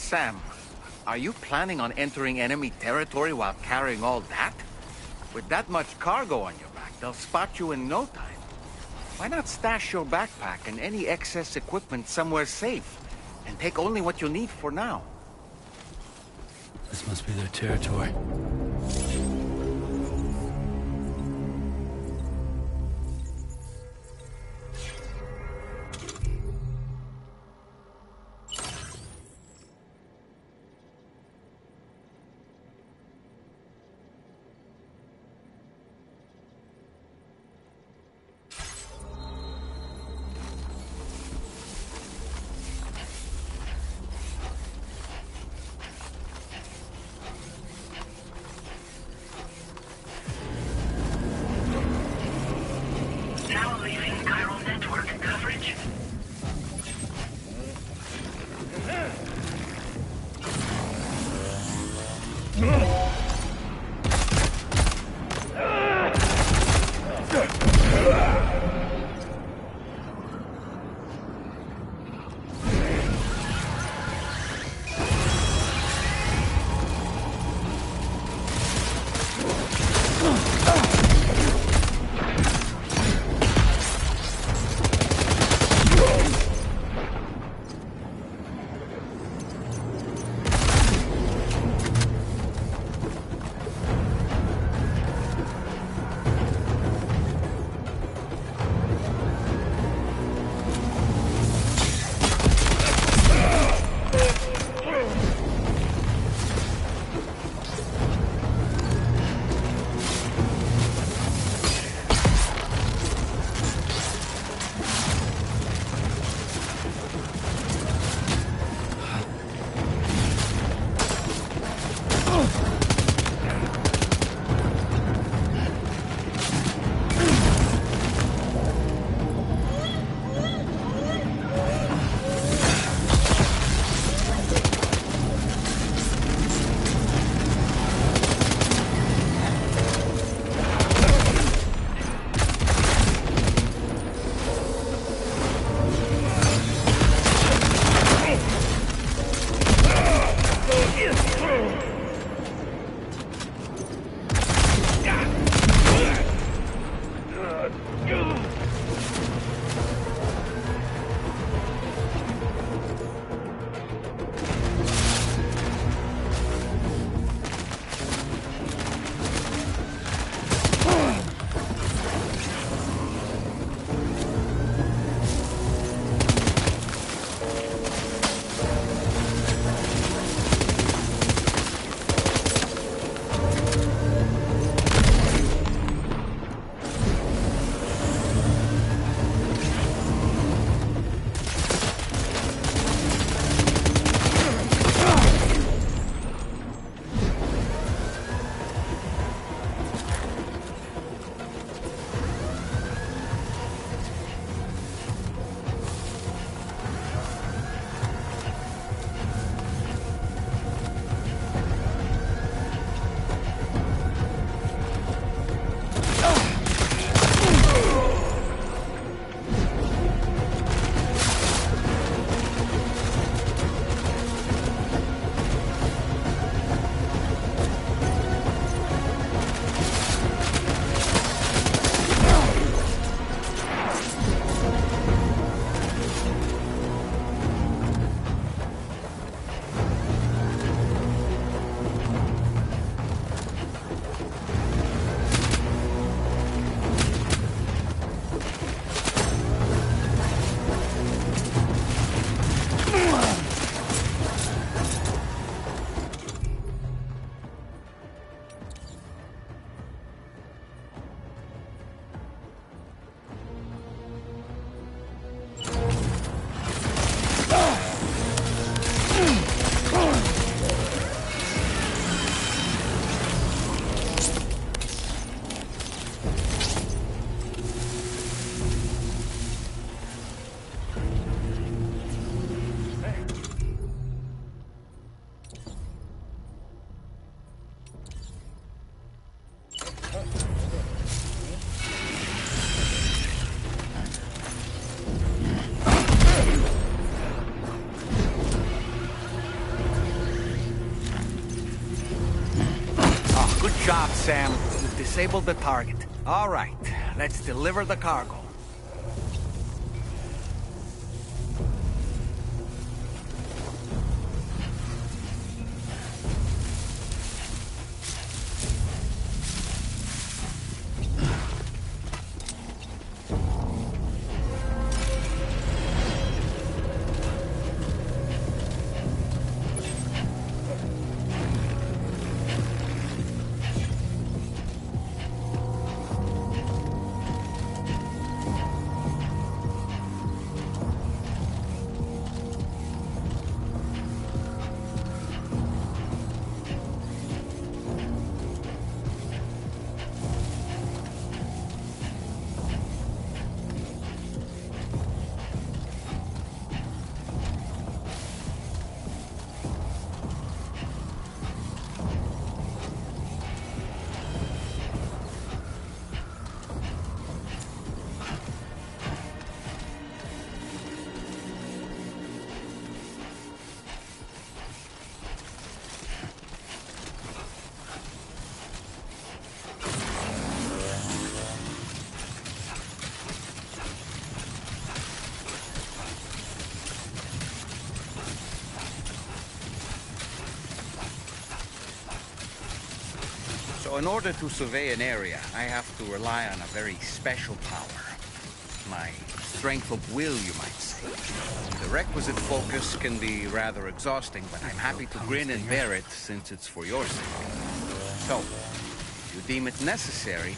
Sam, are you planning on entering enemy territory while carrying all that? With that much cargo on your back, they'll spot you in no time. Why not stash your backpack and any excess equipment somewhere safe, and take only what you need for now? This must be their territory. Now leaving chiral network coverage. job, Sam. You've disabled the target. All right, let's deliver the cargo. So in order to survey an area, I have to rely on a very special power. My strength of will, you might say. The requisite focus can be rather exhausting, but I'm happy to grin and bear it since it's for your sake. So, if you deem it necessary,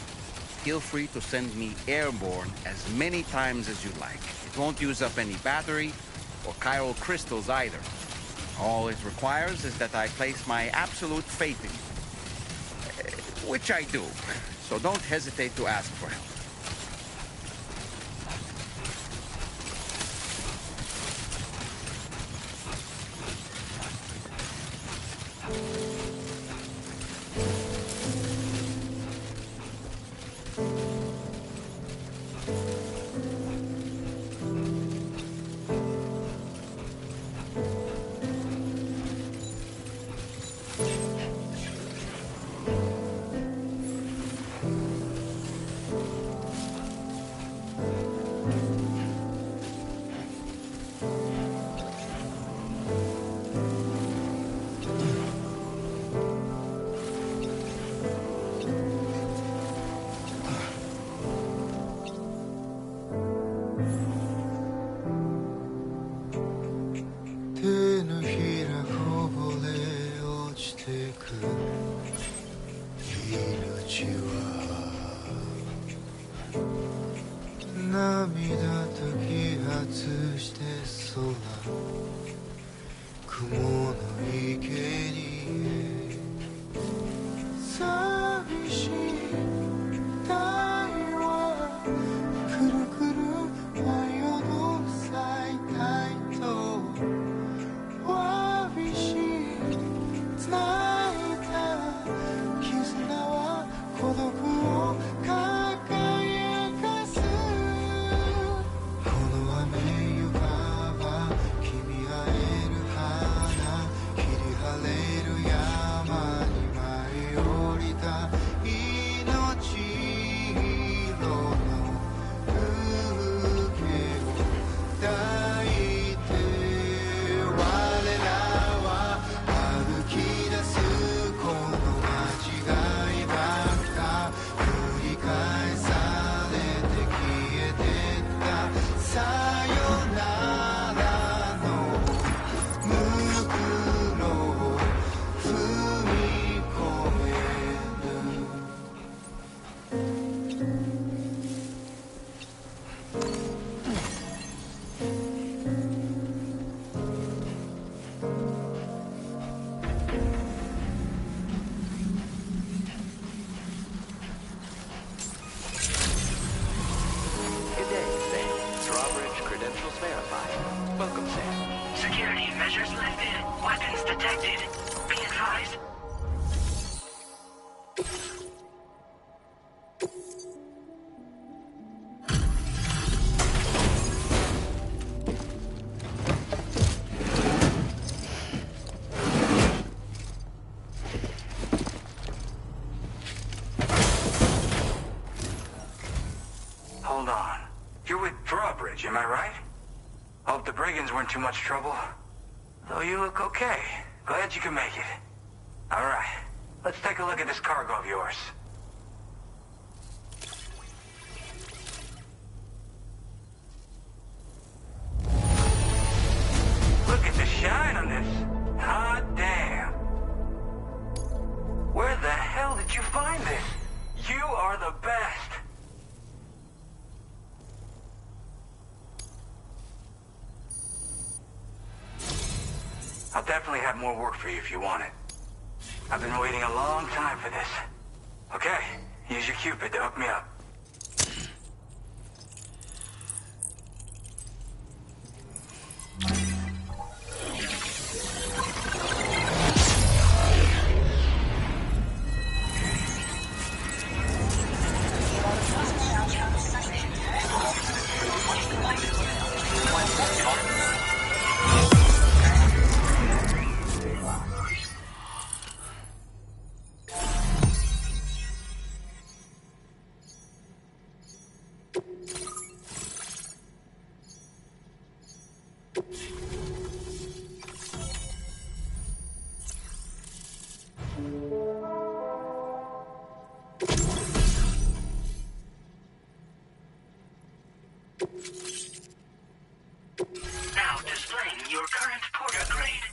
feel free to send me airborne as many times as you like. It won't use up any battery or chiral crystals either. All it requires is that I place my absolute faith in you. Which I do, so don't hesitate to ask for help. am I right? Hope the brigands weren't too much trouble. Though you look okay. Glad you can make it. Alright, let's take a look at this cargo of yours. Look at the shine on this. Hot damn. Where the hell did you find this? You are the best. I'll definitely have more work for you if you want it. I've been waiting a long time for this. Okay, use your Cupid to hook me up. Now displaying your current porter grade.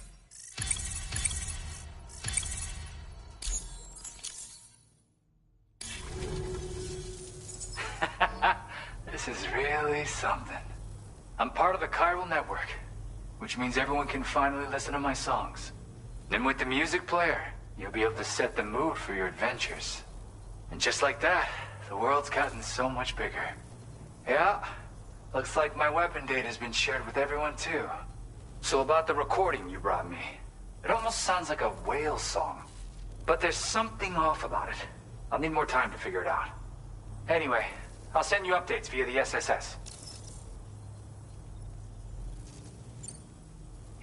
This is really something. I'm part of the chiral network, which means everyone can finally listen to my songs. And with the music player, you'll be able to set the mood for your adventures. And just like that, the world's gotten so much bigger. Yeah, looks like my weapon data has been shared with everyone too. So about the recording you brought me, it almost sounds like a whale song. But there's something off about it. I'll need more time to figure it out. Anyway, I'll send you updates via the SSS.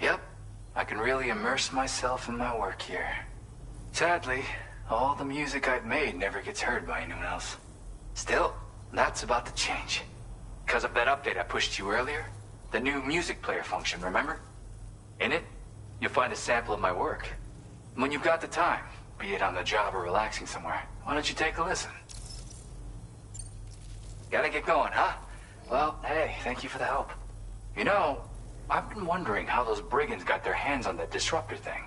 Yep, I can really immerse myself in my work here. Sadly, all the music I've made never gets heard by anyone else. Still, that's about to change. Because of that update I pushed you earlier, the new music player function, remember? In it, you'll find a sample of my work. When you've got the time, be it on the job or relaxing somewhere, why don't you take a listen? Gotta get going, huh? Well, hey, thank you for the help. You know, I've been wondering how those brigands got their hands on that disruptor thing.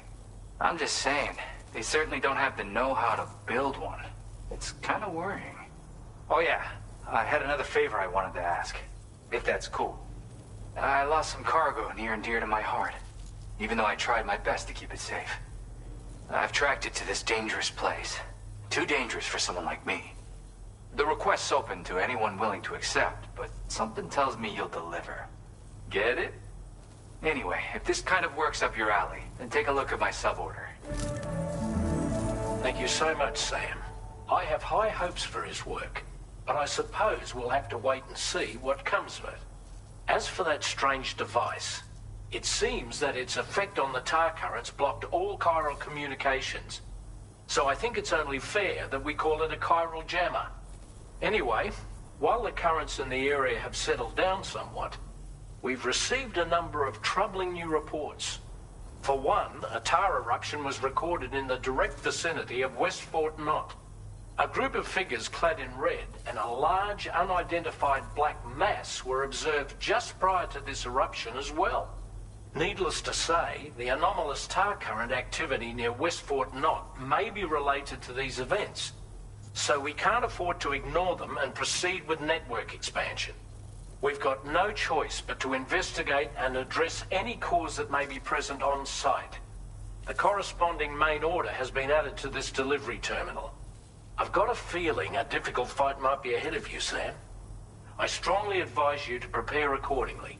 I'm just saying, they certainly don't have the know-how to build one. It's kind of worrying. Oh yeah, I had another favor I wanted to ask, if that's cool. I lost some cargo near and dear to my heart, even though I tried my best to keep it safe. I've tracked it to this dangerous place. Too dangerous for someone like me. The request's open to anyone willing to accept, but something tells me you'll deliver. Get it? Anyway, if this kind of works up your alley, then take a look at my suborder. Thank you so much, Sam. I have high hopes for his work, but I suppose we'll have to wait and see what comes of it. As for that strange device, it seems that its effect on the tar currents blocked all chiral communications. So I think it's only fair that we call it a chiral jammer. Anyway, while the currents in the area have settled down somewhat, we've received a number of troubling new reports. For one, a tar eruption was recorded in the direct vicinity of West Fort Knot. A group of figures clad in red and a large unidentified black mass were observed just prior to this eruption as well. Needless to say, the anomalous tar current activity near West Fort Knot may be related to these events, so we can't afford to ignore them and proceed with network expansion. We've got no choice but to investigate and address any cause that may be present on site. The corresponding main order has been added to this delivery terminal. I've got a feeling a difficult fight might be ahead of you, Sam. I strongly advise you to prepare accordingly.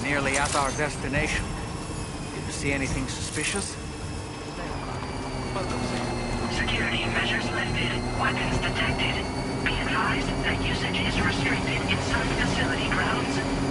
Nearly at our destination. Did you see anything suspicious? Security measures lifted. Weapons detected. Be advised that usage is restricted inside facility grounds.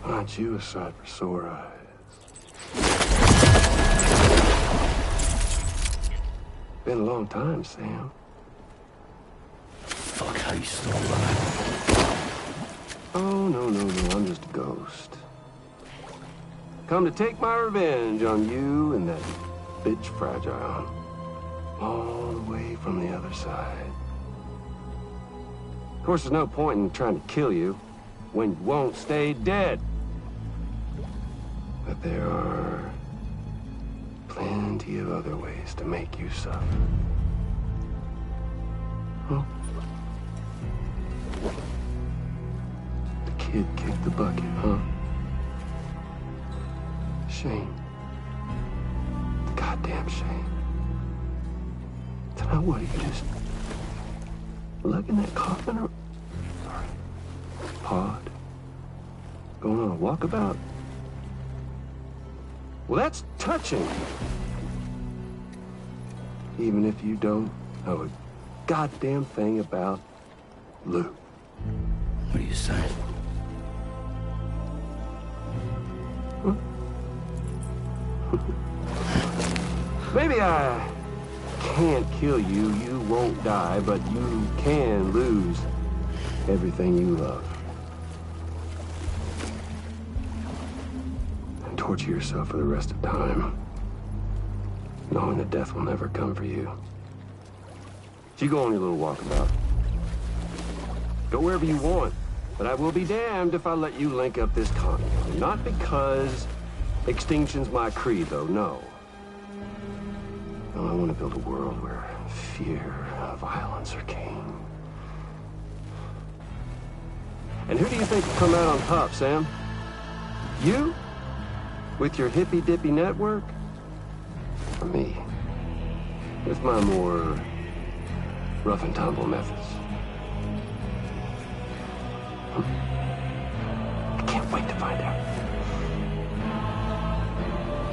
Aren't you a sight for sore eyes? Been a long time, Sam. Fuck, how you still alive? Oh, no, I'm just a ghost. Come to take my revenge on you and that bitch Fragile. All the way from the other side. Of course, there's no point in trying to kill you when you won't stay dead. But there are plenty of other ways to make you suffer. Huh? The kid kicked the bucket, huh? Shame. The goddamn shame. Now what, are you just lugging that coffin or pod? Going on a walkabout? Well, that's touching. Even if you don't know a goddamn thing about Luke. What are you saying? Huh? Maybe I can't kill you, you won't die, but you can lose everything you love. And torture yourself for the rest of time, knowing that death will never come for you. So you go on your little walkabout. Go wherever you want, but I will be damned if I let you link up this continent. Not because extinction's my creed, though, no. No, I want to build a world where fear and violence are king. And who do you think will come out on top, Sam? You? With your hippy-dippy network? Or me? With my more rough and tumble methods? I can't wait to find out.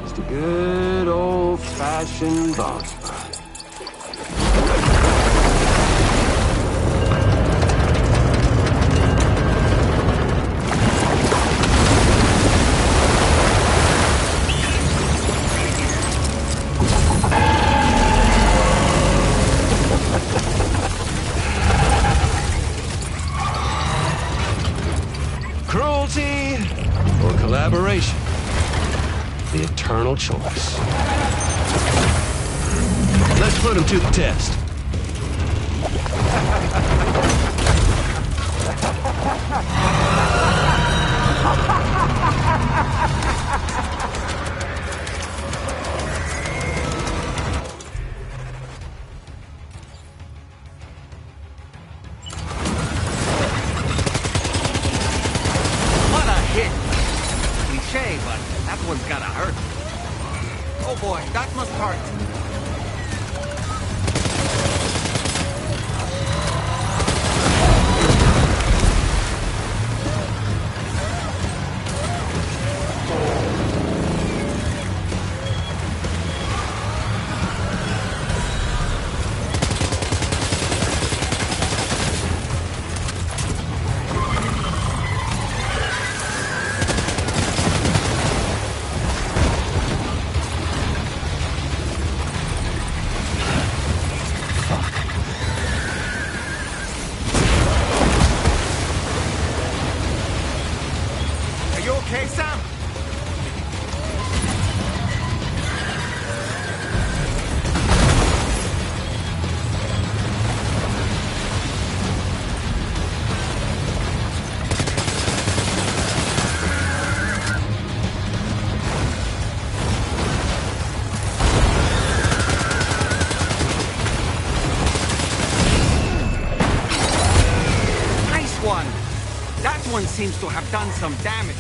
Just a good old-fashioned boss fight. Cruelty or collaboration? The eternal choice. Let's put him to the test. What a hit! Cliche, but that one's gotta hurt. Oh boy, that must hurt. Are you okay, Sam? Nice one. That one seems to have done some damage.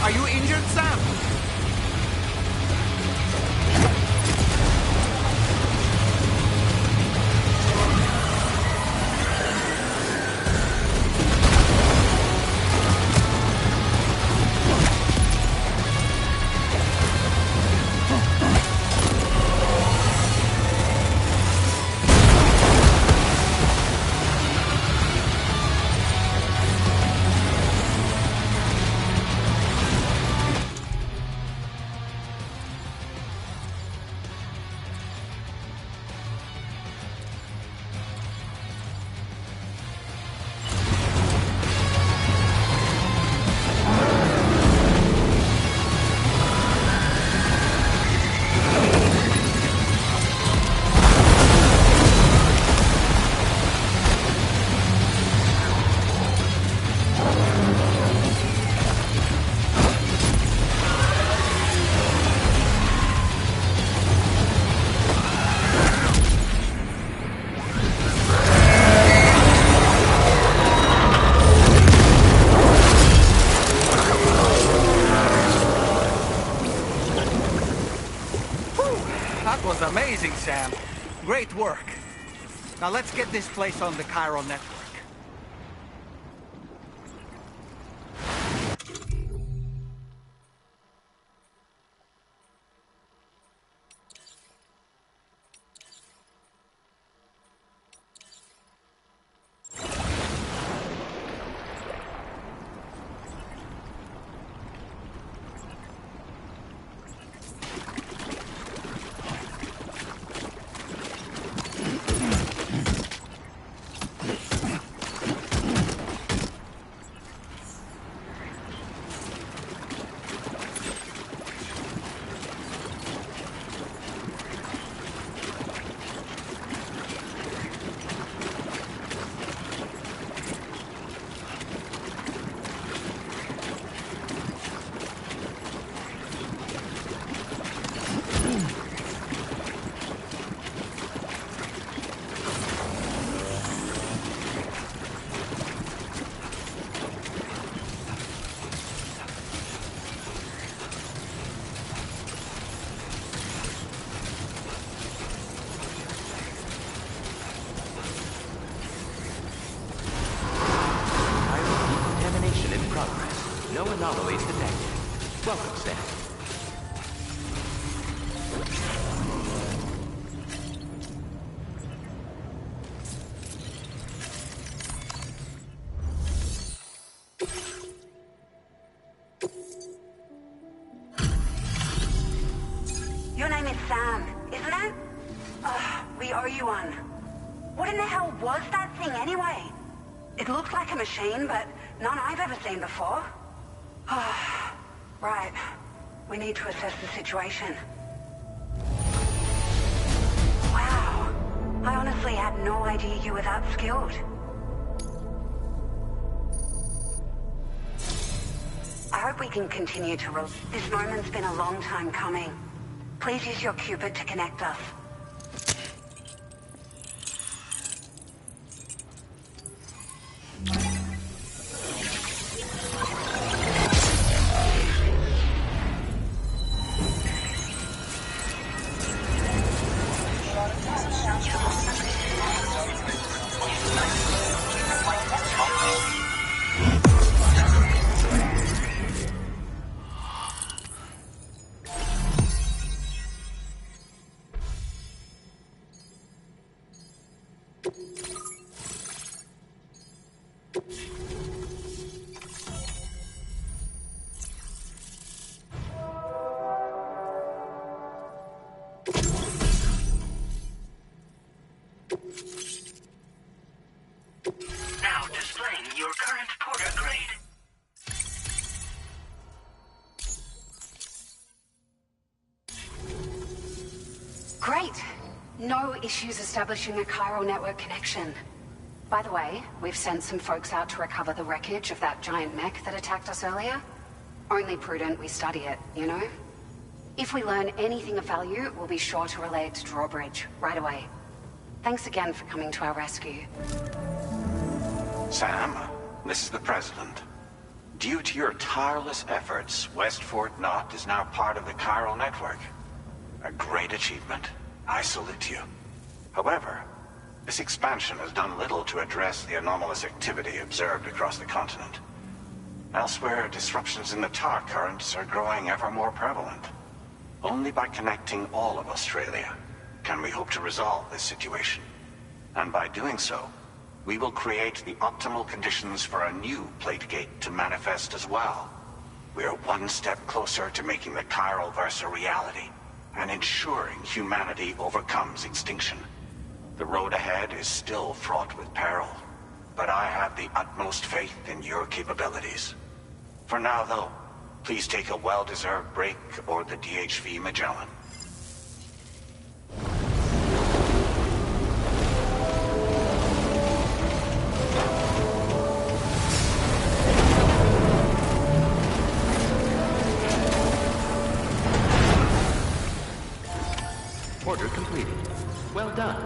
Are you injured, Sam? Amazing, Sam. Great work. Now let's get this place on the chiral network. No anomalies detected. Welcome, Sam. Your name is Sam, isn't it? We owe you one. What in the hell was that thing anyway? It looked like a machine, but none I've ever seen before. Right. We need to assess the situation. Wow. I honestly had no idea you were that skilled. I hope we can continue to This moment's been a long time coming. Please use your Cupid to connect us. Now displaying your current Porter grade. Great. No issues establishing a chiral network connection. By the way, we've sent some folks out to recover the wreckage of that giant mech that attacked us earlier. Only prudent we study it, you know? If we learn anything of value, we'll be sure to relay it to Drawbridge right away. Thanks again for coming to our rescue. Sam, this is the President. Due to your tireless efforts, West Fort Knot is now part of the chiral network. A great achievement. I salute you. However, this expansion has done little to address the anomalous activity observed across the continent. Elsewhere, disruptions in the tar currents are growing ever more prevalent. Only by connecting all of Australia can we hope to resolve this situation. And by doing so, we will create the optimal conditions for a new Plategate to manifest as well. We are one step closer to making the chiral verse a reality, and ensuring humanity overcomes extinction. The road ahead is still fraught with peril, but I have the utmost faith in your capabilities. For now, though, please take a well-deserved break aboard the DHV Magellan. Order completed. Well done.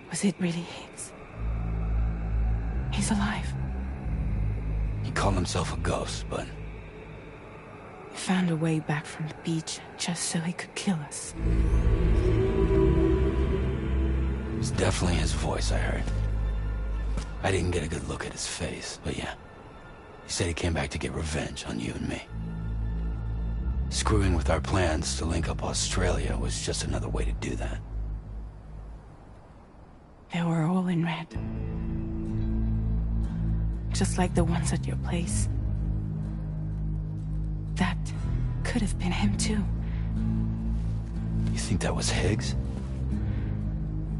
Was it really his? He's alive. He called himself a ghost, but... He found a way back from the beach just so he could kill us. It's definitely his voice I heard. I didn't get a good look at his face, but yeah. He said he came back to get revenge on you and me. Screwing with our plans to link up Australia was just another way to do that. They were all in red. Just like the ones at your place. That could have been him too. You think that was Higgs?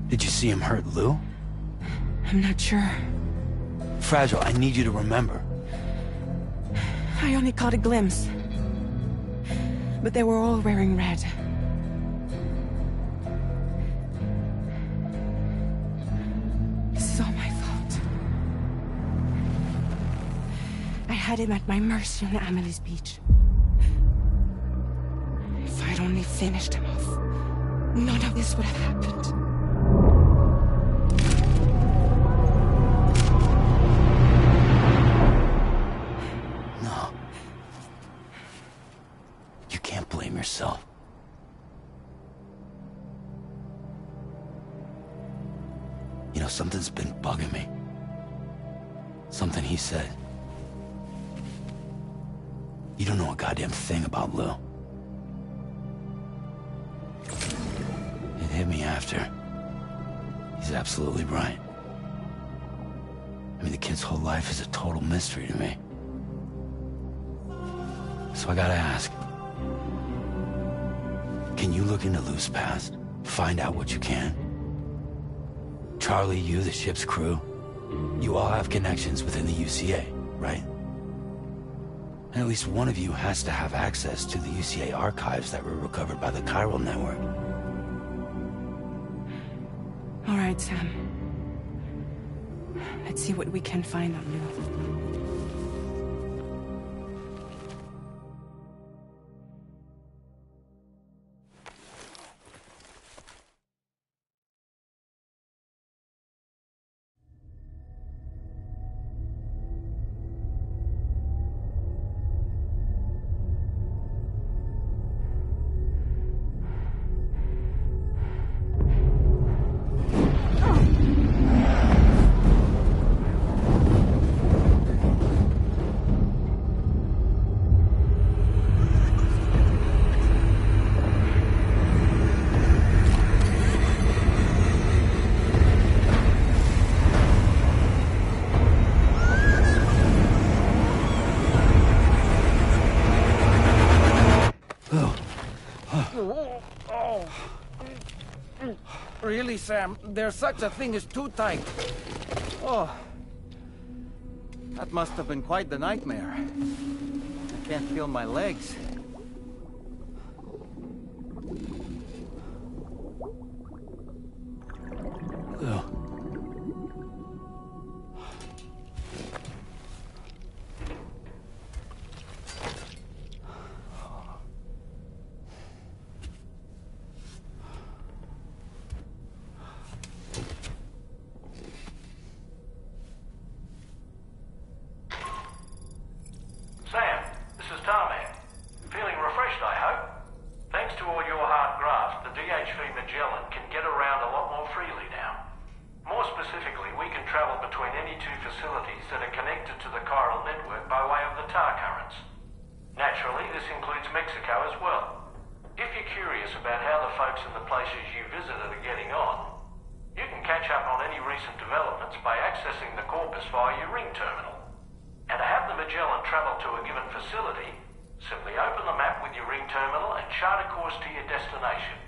Did you see him hurt Lou? I'm not sure. Fragile, I need you to remember. I only caught a glimpse. But they were all wearing red. This is all my fault. I had him at my mercy on Amelie's beach. If I'd only finished him off, none of this would have happened. No. You can't blame yourself. You know, something's been bugging me. Something he said. You don't know a goddamn thing about Lou. It hit me after. He's absolutely right. I mean, the kid's whole life is a total mystery to me. So I gotta ask. Can you look into Lou's past? Find out what you can? Charlie, you, the ship's crew, you all have connections within the UCA, right? And at least one of you has to have access to the UCA archives that were recovered by the chiral network. All right, Sam. Let's see what we can find on Lou. Really, Sam? There's such a thing as too tight. Oh. That must have been quite the nightmare. I can't feel my legs. Ugh. Sam, this is Tarman. Feeling refreshed, I hope? Thanks to all your hard graft, the DHV Magellan can get around a lot more freely now. More specifically, we can travel between any two facilities that are connected to the chiral network by way of the tar currents. Naturally, this includes Mexico as well. If you're curious about how the folks in the places you visited are getting on, you can catch up on any recent developments by accessing the Corpus via your ring terminal. And to have the Magellan travel to a given facility, simply open the map with your ring terminal and chart a course to your destination.